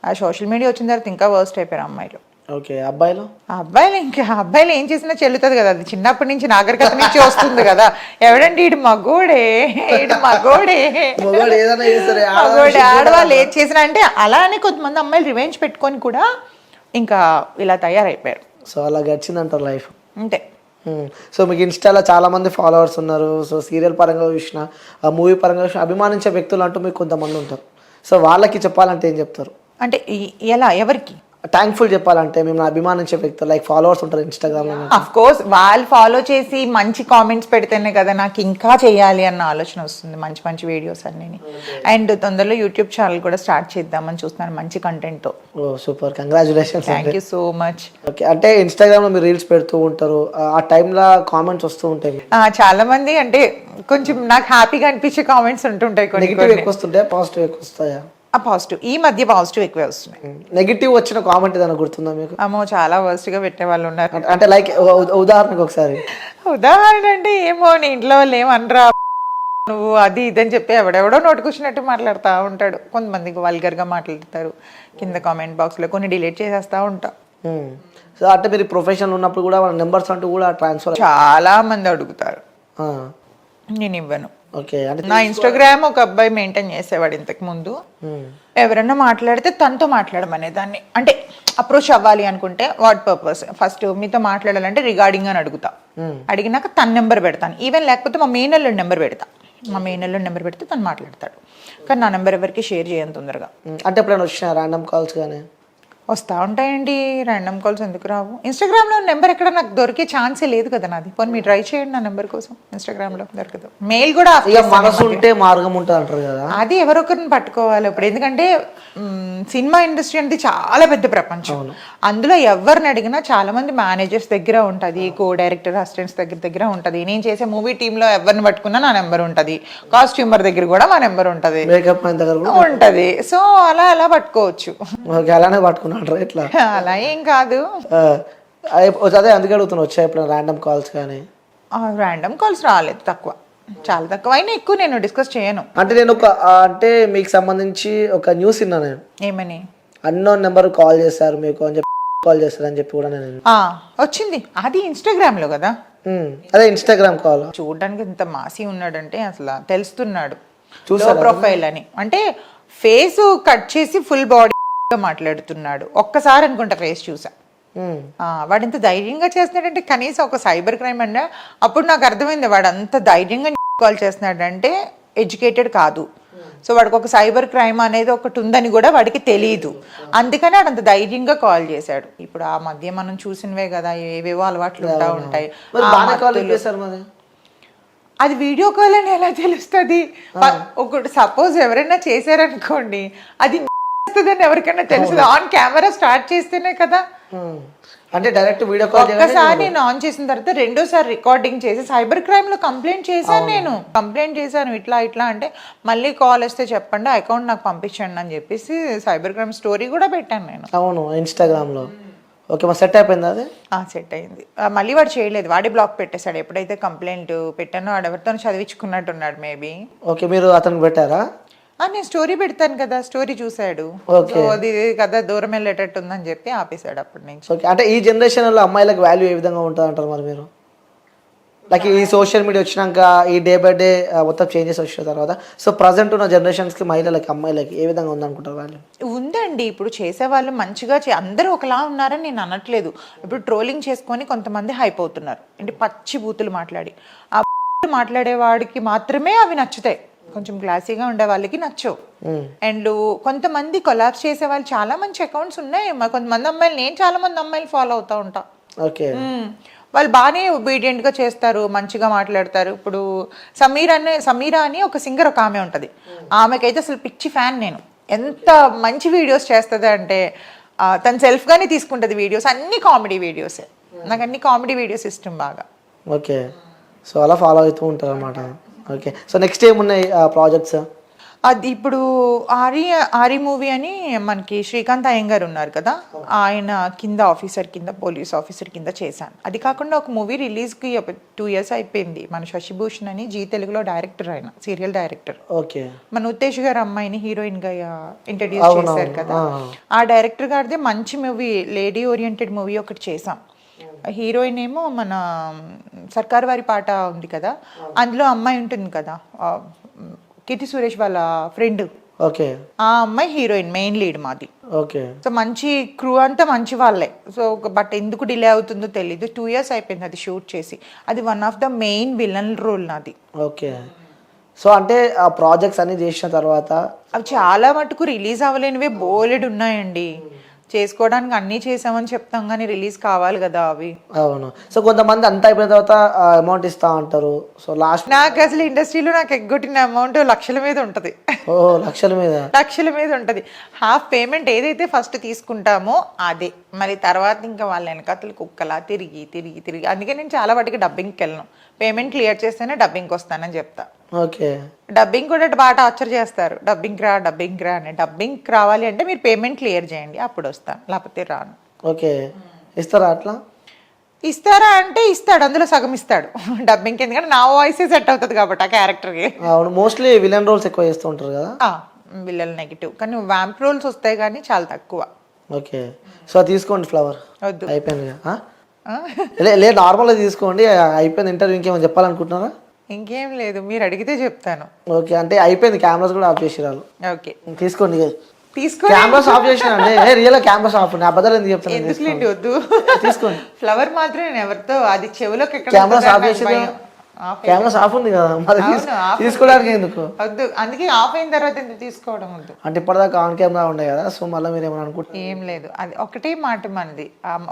[SPEAKER 2] ఆ సోషల్ మీడియా వచ్చిన తర్వాత ఇంకా వర్స్ట్ అయిపోయారు అమ్మాయిలు.
[SPEAKER 1] ఓకే, అబ్బాయిలు
[SPEAKER 2] అబ్బాయిలు ఏం చేసినా చెల్లుతుంది కదా, అది చిన్నప్పటి నుంచి నాగరికత నుంచి వస్తుంది కదా. ఎవడండి ఈడు మగోడే, మగోడే
[SPEAKER 1] ఏదైనా చేస్తారు.
[SPEAKER 2] మగోడే. ఆడవాళ్ళు ఏది చేసినా అంటే అలానే కొంతమంది అమ్మాయిలు రివెంజ్ పెట్టుకొని కూడా ఇంకా ఇలా తయారైపోయారు.
[SPEAKER 1] సో అలా గడిచిందంటారు లైఫ్
[SPEAKER 2] అంతే.
[SPEAKER 1] సో మీకు ఇన్స్టాలో చాలా మంది ఫాలోవర్స్ ఉన్నారు. సో సీరియల్ పరంగా చూసిన, మూవీ పరంగా చూసిన అభిమానించే వ్యక్తులు అంటూ మీకు కొంతమంది ఉంటారు. సో వాళ్ళకి చెప్పాలంటే ఏం చెప్తారు?
[SPEAKER 2] అంటే ఎలా, ఎవరికి
[SPEAKER 1] థ్యాంక్ఫుల్ చెప్పాలంటే మేము అభిమానించే వ్యక్తులు లైక్ ఫాలోవర్స్ ఉంటారు ఇన్స్టాగ్రామ్ లో.
[SPEAKER 2] అఫ్ కోర్స్ వాళ్ళు ఫాలో చేసి మంచి కామెంట్స్ పెడితేనే కదా నాకు ఇంకా చేయాలి అన్న ఆలోచన వస్తుంది, మంచి మంచి వీడియోస్ అన్ని. అండ్ తొందరలో యూట్యూబ్ ఛానల్ కూడా స్టార్ట్ చేద్దామని చూస్తున్నాను మంచి కంటెంట్ తో.
[SPEAKER 1] Oh super, congratulations.
[SPEAKER 2] Thank you so much.
[SPEAKER 1] Okay, అంటే ఇన్స్టాగ్రామ్ లో మీరు రీల్స్ పెడుతూ ఉంటారు, ఆ టైంలో కామెంట్స్ వస్తూ ఉంటాయి.
[SPEAKER 2] చాలా మంది అంటే కొంచెం నాకు హ్యాపీగా అనిపించే కామెంట్స్ ఉంటుంటాయి.
[SPEAKER 1] నెగిటివ్ ఎక్కువ వస్తుంటాయి, పాజిటివ్ ఎక్కువ వస్తాయా?
[SPEAKER 2] పాజిటివ్, ఈ మధ్య పాజిటివ్ ఎక్కువే వస్తున్నాయి.
[SPEAKER 1] నెగిటివ్ వచ్చిన కామెంట్ ఏదైనా గుర్తుందా మీకు?
[SPEAKER 2] అమ్మో చాలా వర్స్ట్ గా పెట్టే వాళ్ళు ఉన్నారు.
[SPEAKER 1] అంటే లైక్ ఉదాహరణకు ఒకసారి.
[SPEAKER 2] ఉదాహరణ అంటే ఏమో నీ ఇంట్లో వాళ్ళు ఏమనరా నువ్వు అది ఇదని చెప్పి ఎవడెవడో నోటుకొచ్చినట్టు మాట్లాడుతూ ఉంటాడు. కొంతమందికి వల్గర్గా మాట్లాడతారు కింద కామెంట్ బాక్స్లో, కొన్ని డిలీట్ చేసేస్తూ ఉంటా.
[SPEAKER 1] సో అంటే మీరు ప్రొఫెషనల్ ఉన్నప్పుడు కూడా వాళ్ళ నెంబర్స్ అంటూ కూడా ట్రాన్స్ఫర్
[SPEAKER 2] చాలా మంది అడుగుతారు, నేను ఇవ్వను.
[SPEAKER 1] ఓకే, అంటే
[SPEAKER 2] నా ఇన్స్టాగ్రామ్ ఒక అబ్బాయి మెయింటైన్ చేసేవాడు ఇంతకు ముందు. ఎవరన్నా మాట్లాడితే తనతో మాట్లాడమనే దాన్ని, అంటే అప్రోచ్ అవ్వాలి అనుకుంటే వాట్ పర్పస్, ఫస్ట్ మీతో మాట్లాడాలంటే రిగార్డింగ్ అని అడుగుతా. అడిగినాక తన నెంబర్ పెడతాను, ఈవెన్ లేకపోతే మా మేనల్లుడి నెంబర్ పెడతా. మా మేనల్లుడి నెంబర్ పెడితే తను మాట్లాడతాడు, కానీ నా నెంబర్ ఎవరికి షేర్ చేయను తొందరగా.
[SPEAKER 1] అంటే ఎప్పుడైనా వచ్చిన ర్యాండమ్ కాల్స్ కానీ?
[SPEAKER 2] వస్తూ ఉంటాయండి, ర్యాండమ్ కాల్స్ ఎందుకు రావు. ఇన్స్టాగ్రామ్లో నెంబర్ ఎక్కడ నాకు దొరికే ఛాన్సే లేదు కదా నాది. పోనీ మీరు ట్రై చేయండి నా నెంబర్ కోసం, ఇన్స్టాగ్రామ్లో దొరకదు. మెయిల్ కూడా
[SPEAKER 1] మనసు ఉంటే మార్గం ఉంటుంది అంటారు కదా,
[SPEAKER 2] అది ఎవరొకరిని పట్టుకోవాలి ఇప్పుడు. ఎందుకంటే సినిమా ఇండస్ట్రీ అనేది చాలా పెద్ద ప్రపంచం. అందులో ఎవరిని అడిగినా చాలా మంది మేనేజర్స్ దగ్గర ఉంటుంది, కో డైరెక్టర్ అసిస్టెంట్స్ దగ్గర ఉంటుంది. నేను చేసే మూవీ టీంలో ఎవరిని పట్టుకున్నా నా నెంబర్ ఉంటుంది, కాస్ట్యూమర్ దగ్గర కూడా మా నెంబర్ ఉంటుంది,
[SPEAKER 1] మేకప్ మ్యాన్ దగ్గర కూడా
[SPEAKER 2] ఉంటుంది. సో అలా పట్టుకోవచ్చు.
[SPEAKER 1] అలానే పట్టుకున్నా ఇట్లా
[SPEAKER 2] అలా ఏం కాదు.
[SPEAKER 1] అదే అందుకే అడుగుతున్నా, వచ్చా ఎప్పుడైనా ర్యాండమ్ కాల్స్ కానీ?
[SPEAKER 2] ర్యాండమ్ కాల్స్ రాలేదు, తక్కువ, చాలా తక్కువ. అయినా ఎక్కువ నేను డిస్కస్ చేయను.
[SPEAKER 1] అంటే నేను అంటే మీకు సంబంధించి ఒక న్యూస్ విన్నా నేను.
[SPEAKER 2] ఏమని?
[SPEAKER 1] అన్నోన్ నెంబర్ కాల్ చేశారు మీకు అని చెప్పి, కాల్ చేస్తారని చెప్పి కూడా నేను
[SPEAKER 2] వచ్చింది. అది ఇన్స్టాగ్రామ్ లో కదా.
[SPEAKER 1] అదే ఇన్స్టాగ్రామ్ కాల్.
[SPEAKER 2] చూడడానికి ఇంత మాసి ఉన్నాడంటే అసలు తెలుస్తున్నాడు ప్రొఫైల్ అని. అంటే ఫేస్ కట్ చేసి ఫుల్ బాడీ మాట్లాడుతున్నాడు. ఒక్కసారి అనుకుంటా ఫేస్ చూసా. వాడు ఇంత ధైర్యంగా చేస్తున్నాడంటే కనీసం ఒక సైబర్ క్రైమ్ అంటే అప్పుడు నాకు అర్థమైంది, వాడు అంత ధైర్యంగా కాల్ చేస్తున్నాడంటే ఎడ్యుకేటెడ్ కాదు. సో వాడికి ఒక సైబర్ క్రైమ్ అనేది ఒకటి ఉందని కూడా వాడికి తెలియదు, అందుకని వాడు అంత ధైర్యంగా కాల్ చేశాడు. ఇప్పుడు ఆ మధ్య మనం చూసినవే కదా, ఏవేవో అలవాట్లు ఉంటాయి. అది వీడియో కాల్ అని ఎలా తెలుస్తుంది? ఒకటి సపోజ్ ఎవరైనా చేశారనుకోండి, అది ఎవరికైనా తెలుసు, ఆన్ కెమెరా స్టార్ట్ చేస్తేనే కదా.
[SPEAKER 1] అంటే డైరెక్ట్ వీడియో కాల్
[SPEAKER 2] ఒక్కసారి నేను ఆన్ చేసిన తర్వాత రెండోసారి రికార్డింగ్ చేసి సైబర్ క్రైమ్ లో కంప్లైంట్ చేశాను. నేను కంప్లైంట్ చేశాను, ఇట్లా అంటే మళ్ళీ కాల్ వస్తే చెప్పండి, అకౌంట్ నాకు పంపించండి అని చెప్పేసి సైబర్ క్రైమ్ స్టోరీ కూడా పెట్టాను నేను.
[SPEAKER 1] అవును, ఇన్స్టాగ్రామ్ లో. ఓకే, మా సెట్ అయిపోయింది అది?
[SPEAKER 2] సెట్ అయింది. మళ్ళీ వాడు చేయలేదు, వాడే బ్లాక్ పెట్టేశాడు. ఎప్పుడైతే కంప్లైంట్ పెట్టానో వాడు ఎవరితో చదివించుకున్నట్టున్నాడు మేబీ.
[SPEAKER 1] ఓకే, మీరు అతనికి పెట్టారా?
[SPEAKER 2] నేను స్టోరీ పెడతాను కదా, స్టోరీ చూసాడు, అది కదా దూరం వెళ్ళేటట్టు ఉందని చెప్పి ఆపేశాడు అప్పటి నుంచి.
[SPEAKER 1] ఓకే, అంటే ఈ జనరేషన్ లో అమ్మాయిలకు వాల్యూ ఏ విధంగా ఉంటుంది అంటారు మరి మీరు? లైక్ ఈ సోషల్ మీడియా వచ్చినాక, ఈ డే బై డే మొత్తం చేంజెస్ వచ్చిన తర్వాత, సో ప్రజెంట్ ఉన్న జనరేషన్స్కి మహిళలకి, అమ్మాయిలకి ఏ విధంగా ఉందనుకుంటారు వాళ్ళు?
[SPEAKER 2] ఉందండి, ఇప్పుడు చేసేవాళ్ళు మంచిగా అందరూ ఒకలా ఉన్నారని నేను అనట్లేదు. ఇప్పుడు ట్రోలింగ్ చేసుకొని కొంతమంది హైప్ అవుతున్నారు, అంటే పచ్చి బూతులు మాట్లాడి. ఆ మాట్లాడేవాడికి మాత్రమే అవి నచ్చుతాయి, కొంచెం క్లాసీగా ఉండే వాళ్ళకి నచ్చవు. అండ్ కొంతమంది కొలాబ్స్ చేసే వాళ్ళు చాలా మంచి అకౌంట్స్ ఉన్నాయి. కొంతమంది అమ్మాయిలు, నేను చాలా మంది అమ్మాయిలు ఫాలో అవుతా ఉంటా.
[SPEAKER 1] ఓకే,
[SPEAKER 2] వాళ్ళు బాగానే ఒబీడియంట్ గా చేస్తారు, మంచిగా మాట్లాడతారు. ఇప్పుడు సమీరా అని ఒక సింగర్, ఒక ఆమె ఉంటది. ఆమెకైతే అసలు పిచ్చి ఫ్యాన్ నేను. ఎంత మంచి వీడియోస్ చేస్తుంది అంటే తను సెల్ఫ్గానే తీసుకుంటుంది వీడియోస్, అన్ని కామెడీ వీడియోసే. నాకు అన్ని కామెడీ వీడియోస్ ఇష్టం బాగా.
[SPEAKER 1] ఓకే, సో అలా ఫాలో అవుతూ ఉంటారు అనమాట. ఓకే, సో నెక్స్ట్ ఏమున్నాయి ప్రాజెక్ట్స్?
[SPEAKER 2] అది ఇప్పుడు ఆరి మూవీ అని మనకి శ్రీకాంత్ అయ్యంగారు ఉన్నారు కదా, ఆయన కింద ఆఫీసర్ కింద, పోలీస్ ఆఫీసర్ కింద చేశాను. అది కాకుండా ఒక మూవీ రిలీజ్కి 2 years అయిపోయింది. మన శశిభూషణ్ అని జీ తెలుగులో డైరెక్టర్, ఆయన సీరియల్ డైరెక్టర్.
[SPEAKER 1] ఓకే,
[SPEAKER 2] మన ఉత్తేజ్ గారు అమ్మాయిని హీరోయిన్గా ఇంట్రడ్యూస్ చేశారు కదా, ఆ డైరెక్టర్ గారిదే మంచి మూవీ, లేడీ ఓరియంటెడ్ మూవీ ఒకటి చేసాం. హీరోయిన్ ఏమో మన సర్కార్ వారి పాట ఉంది కదా, అందులో అమ్మాయి ఉంటుంది కదా, కీర్తి సురేష్ వాళ్ళ ఫ్రెండ్.
[SPEAKER 1] ఓకే,
[SPEAKER 2] ఆ అమ్మాయి హీరోయిన్, మెయిన్ లీడ్ మాది.
[SPEAKER 1] ఓకే,
[SPEAKER 2] సో మంచి క్రూ అంతా మంచి వాళ్ళే. సో బట్ ఎందుకు డిలే అవుతుందో తెలీదు. 2 years అయిపోయింది అది షూట్ చేసి. అది one of the main villain role నాది.
[SPEAKER 1] ఓకే, సో అంటే ఆ ప్రాజెక్ట్స్ అన్ని చేసిన తర్వాత
[SPEAKER 2] అవి చాలా మటుకు రిలీజ్ అవ్వలేనివే బోలెడు ఉన్నాయండి. చేసుకోవడానికి అన్నీ చేసామని చెప్తాం కానీ రిలీజ్ కావాలి కదా అవి.
[SPEAKER 1] అవును, సో కొంతమంది అంతా అయిపోయిన తర్వాత అమౌంట్ ఇస్తా అంటారు. సో లాస్ట్
[SPEAKER 2] నాకు అసలు ఇండస్ట్రీలో నాకు ఎగ్గొట్టిన అమౌంట్ లక్షల మీద ఉంటుంది.
[SPEAKER 1] ఓ, లక్షల మీద?
[SPEAKER 2] లక్షల మీద ఉంటుంది. హాఫ్ పేమెంట్ ఏదైతే ఫస్ట్ తీసుకుంటామో అదే, మరి తర్వాత ఇంకా వాళ్ళ వెనకతలు కుక్కలా తిరిగి తిరిగి తిరిగి. అందుకే నేను చాలా వాటికి డబ్బింగ్కి వెళ్ళను. పేమెంట్ క్లియర్ చేస్తేనే డబ్బింగ్కి వస్తానని చెప్తా.
[SPEAKER 1] ఓకే,
[SPEAKER 2] డబ్బింగ్ కూడా బాగా టార్చర్ చేస్తారు, డబ్బింగ్ రా అని. డబ్బింగ్ రావాలి అంటే మీరు పేమెంట్ క్లియర్ చేయండి, అప్పుడు వస్తాను, లేకపోతే రాను.
[SPEAKER 1] ఓకే, ఇస్తారా అట్లా?
[SPEAKER 2] ఇస్తారా అంటే ఇస్తాడు, అందులో సగం ఇస్తాడు డబ్బింగ్కి. ఎందుకంటే నా వాయిసే సెట్ అవుతుంది కాబట్టి ఆ క్యారెక్టర్కి.
[SPEAKER 1] అవును, మోస్ట్లీ విలన్ రోల్స్ ఎక్కువ చేస్తూ ఉంటారు కదా.
[SPEAKER 2] విల్లలు నెగిటివ్, కానీ వ్యాంప్ రోల్స్ వస్తాయి కానీ చాలా తక్కువ.
[SPEAKER 1] ఓకే, సో తీసుకోండి ఫ్లవర్.
[SPEAKER 2] వద్దు,
[SPEAKER 1] అయిపోయింది. లేదు, నార్మల్గా తీసుకోండి. అయిపోయింది ఇంటర్వ్యూ. ఇంకేమైనా చెప్పాలనుకుంటున్నారా?
[SPEAKER 2] ఇంకేం లేదు, మీరు అడిగితే చెప్తాను.
[SPEAKER 1] ఓకే, అంటే అయిపోయింది, కెమెరాస్ కూడా ఆఫ్ చేసిరాలు.
[SPEAKER 2] ఓకే,
[SPEAKER 1] తీసుకోండి.
[SPEAKER 2] తీసుకో.
[SPEAKER 1] కెమెరాస్ ఆఫ్ చేసినండి, రియల్ కెమెరాస్ ఆఫ్. అబద్ధాలు ఎందుకు చెప్తాను?
[SPEAKER 2] ఎందుకులేండి, వద్దు.
[SPEAKER 1] తీసుకోండి.
[SPEAKER 2] ఫ్లవర్ మాత్రం నేను ఎవరితో, అది చెవులోకి
[SPEAKER 1] కెమెరాస్ ఆఫ్ చేసి, కెమెరాస్ ఆఫ్ ఉంది కదా మరి, తీసుకోవడానికి ఎందుకు?
[SPEAKER 2] వద్దు, అందుకే ఆఫ్ అయిన తర్వాత ఎందుకు తీసుకోవడం వద్దు.
[SPEAKER 1] అంటే ఇప్పటిదాకా ఆన్ కెమెరా ఉండే కదా, సో మళ్ళీ మీరు ఏమైనా అనుకుంటారు?
[SPEAKER 2] ఏం లేదు, అది ఒకటే మాట మనది.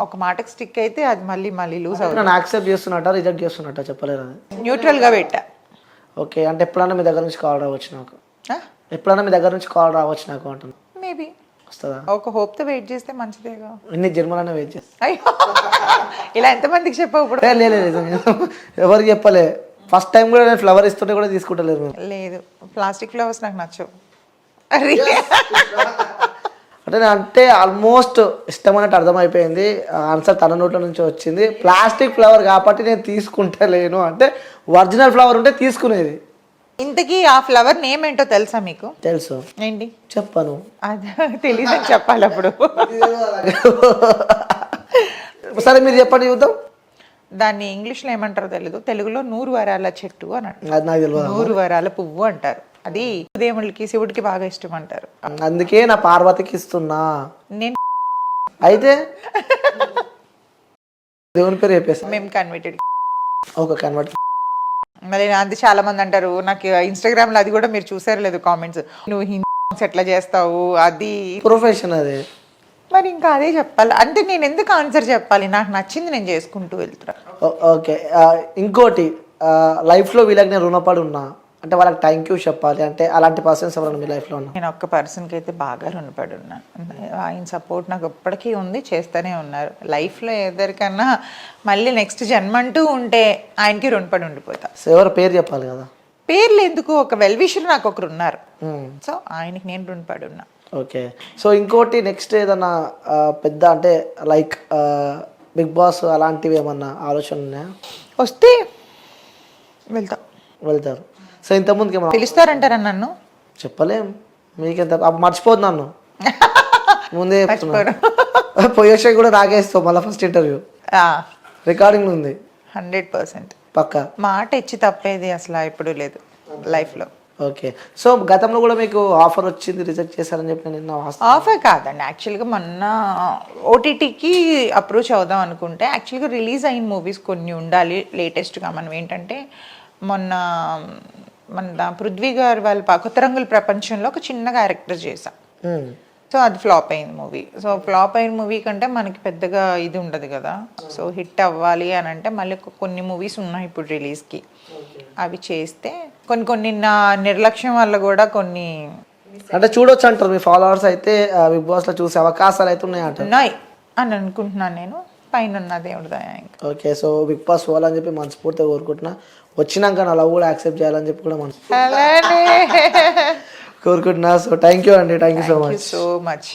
[SPEAKER 2] ఒక మాటకి స్టిక్ అయితే అది మళ్ళీ మళ్ళీ లూజ్ అవుతుంది.
[SPEAKER 1] నన్ను యాక్సెప్ట్ చేస్తున్నట్ట, రిజెక్ట్ చేస్తున్నట్ట చెప్పలేరు అది.
[SPEAKER 2] న్యూట్రల్గా పెట్టా.
[SPEAKER 1] ఓకే, అంటే ఎప్పుడైనా మీ దగ్గర నుంచి కాల్ రావచ్చు నాకు? ఎప్పుడైనా మీ దగ్గర నుంచి కాల్ రావచ్చు నాకు అంటున్నా?
[SPEAKER 2] మేబీ
[SPEAKER 1] వస్తుందా?
[SPEAKER 2] ఒక హోప్తో వెయిట్ చేస్తే మంచిదేగా.
[SPEAKER 1] ఇన్ని జన్మలనే వెయిట్ చేస్తా.
[SPEAKER 2] అయ్యో, ఇలా ఎంతమందికి చెప్పావు ఇప్పుడు?
[SPEAKER 1] లేదు, ఎవరికి చెప్పలే. ఫస్ట్ టైం కూడా నేను ఫ్లవర్ ఇస్తుంటే కూడా తీసుకుంటలేదు.
[SPEAKER 2] లేదు, ప్లాస్టిక్ ఫ్లవర్స్ నాకు నచ్చవు.
[SPEAKER 1] అంటే ఆల్మోస్ట్ ఇష్టం అన్నట్టు అర్థమైపోయింది. ఆన్సర్ తన నోట్ల నుంచి వచ్చింది. ప్లాస్టిక్ ఫ్లవర్ కాబట్టి నేను తీసుకుంటలేను అంటే, ఒరిజినల్ ఫ్లవర్ ఉంటే తీసుకునేది.
[SPEAKER 2] ఇంతకీ ఆ ఫ్లవర్ నేమ్ ఏంటో తెలుసా మీకు?
[SPEAKER 1] తెలుసు.
[SPEAKER 2] ఏంటి
[SPEAKER 1] చెప్పను.
[SPEAKER 2] అది తెలీదని చెప్పాలి అప్పుడు.
[SPEAKER 1] సరే మీరు చెప్పండి, చూద్దాం.
[SPEAKER 2] దాన్ని ఇంగ్లీష్లో ఏమంటారో తెలీదు, తెలుగులో 100 వరాల చెట్టు అని అంటారు.
[SPEAKER 1] అది నాకు తెలియదు.
[SPEAKER 2] 100 వరాల పువ్వు అంటారు. అది దేవుళ్ళకి, శివుడికి బాగా ఇష్టం అంటారు.
[SPEAKER 1] అందుకే నా పార్వతికి ఇస్తున్నా.
[SPEAKER 2] నేను
[SPEAKER 1] అయితే దేవుని పేరు చెప్పేసి
[SPEAKER 2] మేము కన్వర్టెడ్.
[SPEAKER 1] ఒక కన్వర్ట్.
[SPEAKER 2] మళ్ళీ అది చాలా మంది అంటారు నాకు ఇన్స్టాగ్రామ్ లో, అది కూడా మీరు చూసారు లేదు కామెంట్స్, నువ్వు హిందీ ఎట్లా చేస్తావు, అది
[SPEAKER 1] ప్రొఫెషన్ అది.
[SPEAKER 2] మరి ఇంకా అదే చెప్పాలి అంటే నేను ఎందుకు ఆన్సర్ చెప్పాలి? నాకు నచ్చింది నేను చేసుకుంటూ వెళ్తున్నా.
[SPEAKER 1] ఓకే, ఇంకోటి, లైఫ్లో వీళ్ళకి నేను రుణపడి ఉన్నా అంటే వాళ్ళకి థ్యాంక్ యూ చెప్పాలి అంటే, అలాంటి పర్సన్స్ ఎవరైనా మీ లైఫ్లో ఉన్నా?
[SPEAKER 2] నేను ఒక్క పర్సన్కి అయితే బాగా రుణపడి ఉన్నాను. ఆయన సపోర్ట్ నాకు ఎప్పటికీ ఉంది, చేస్తూనే ఉన్నారు. లైఫ్లో ఎవరికన్నా మళ్ళీ నెక్స్ట్ జన్మ అంటూ ఉంటే ఆయనకి రుణపడి ఉండిపోతా.
[SPEAKER 1] సో ఎవరు పేరు చెప్పాలి కదా?
[SPEAKER 2] పేర్లు ఎందుకు, ఒక వెల్ విషర్ నాకు ఒకరు ఉన్నారు, సో ఆయనకి నేను రుణపడి ఉన్నా.
[SPEAKER 1] ఓకే, సో ఇంకోటి నెక్స్ట్ ఏదన్నా పెద్ద అంటే లైక్ బిగ్ బాస్ అలాంటివి ఏమన్నా ఆలోచన ఉన్నాయా?
[SPEAKER 2] వస్తే
[SPEAKER 1] వెళ్తారు. సో ఇంతకుముందుకి ఏమన్నా
[SPEAKER 2] పిలుస్తారంటారా నన్ను?
[SPEAKER 1] చెప్పలేం, మీకెంత మర్చిపోదు నన్ను ముందే చెప్తున్నా. పోయేష కూడా నాకేస్తావు మళ్ళీ ఫస్ట్ ఇంటర్వ్యూ రికార్డింగ్ ఉంది
[SPEAKER 2] 100%
[SPEAKER 1] పక్కా.
[SPEAKER 2] మాట ఇచ్చి తప్పేది అసలు ఎప్పుడు లేదు లైఫ్లో.
[SPEAKER 1] ఓకే, సో గతంలో కూడా మీకు ఆఫర్ వచ్చింది, రిజెక్ట్ చేశారని చెప్పి నేను
[SPEAKER 2] ఆఫర్ కాదండి, యాక్చువల్గా మొన్న ఓటీటీకి అప్రోచ్ అవుదాం అనుకుంటే, యాక్చువల్గా రిలీజ్ అయిన మూవీస్ కొన్ని ఉండాలి లేటెస్ట్గా. మనం ఏంటంటే మన పృథ్వీ గారు వాళ్ళ కొత్త రంగుల ప్రపంచంలో ఒక చిన్న క్యారెక్టర్ చేసాం. సో అది ఫ్లాప్ అయింది మూవీ. సో ఫ్లాప్ అయిన మూవీ కంటే మనకి పెద్దగా ఇది ఉండదు కదా. సో హిట్ అవ్వాలి అని అంటే మళ్ళీ కొన్ని మూవీస్ ఉన్నాయి ఇప్పుడు రిలీజ్కి, అవి చేస్తే కొన్ని నా నిర్లక్ష్యం వల్ల కూడా కొన్ని
[SPEAKER 1] అంటే చూడొచ్చు అంటారు మీ ఫాలోవర్స్ అయితే బిగ్ బాస్లో చూసే అవకాశాలు అయితే ఉన్నాయి అంటారు.
[SPEAKER 2] ఉన్నాయి అని అనుకుంటున్నాను నేను, పైన ఉన్న దేవుడి దయ ఇంకా.
[SPEAKER 1] ఓకే, సో బిగ్ బాస్ పోవాలని చెప్పి మనస్ఫూర్తిగా కోరుకుంటున్నా. వచ్చినాక నా లవ్ కూడా యాక్సెప్ట్ చేయాలని చెప్పి కూడా
[SPEAKER 2] అలానే
[SPEAKER 1] కోరుకుంటున్నా. సో థ్యాంక్ యూ అండి, thank you so much.
[SPEAKER 2] So much.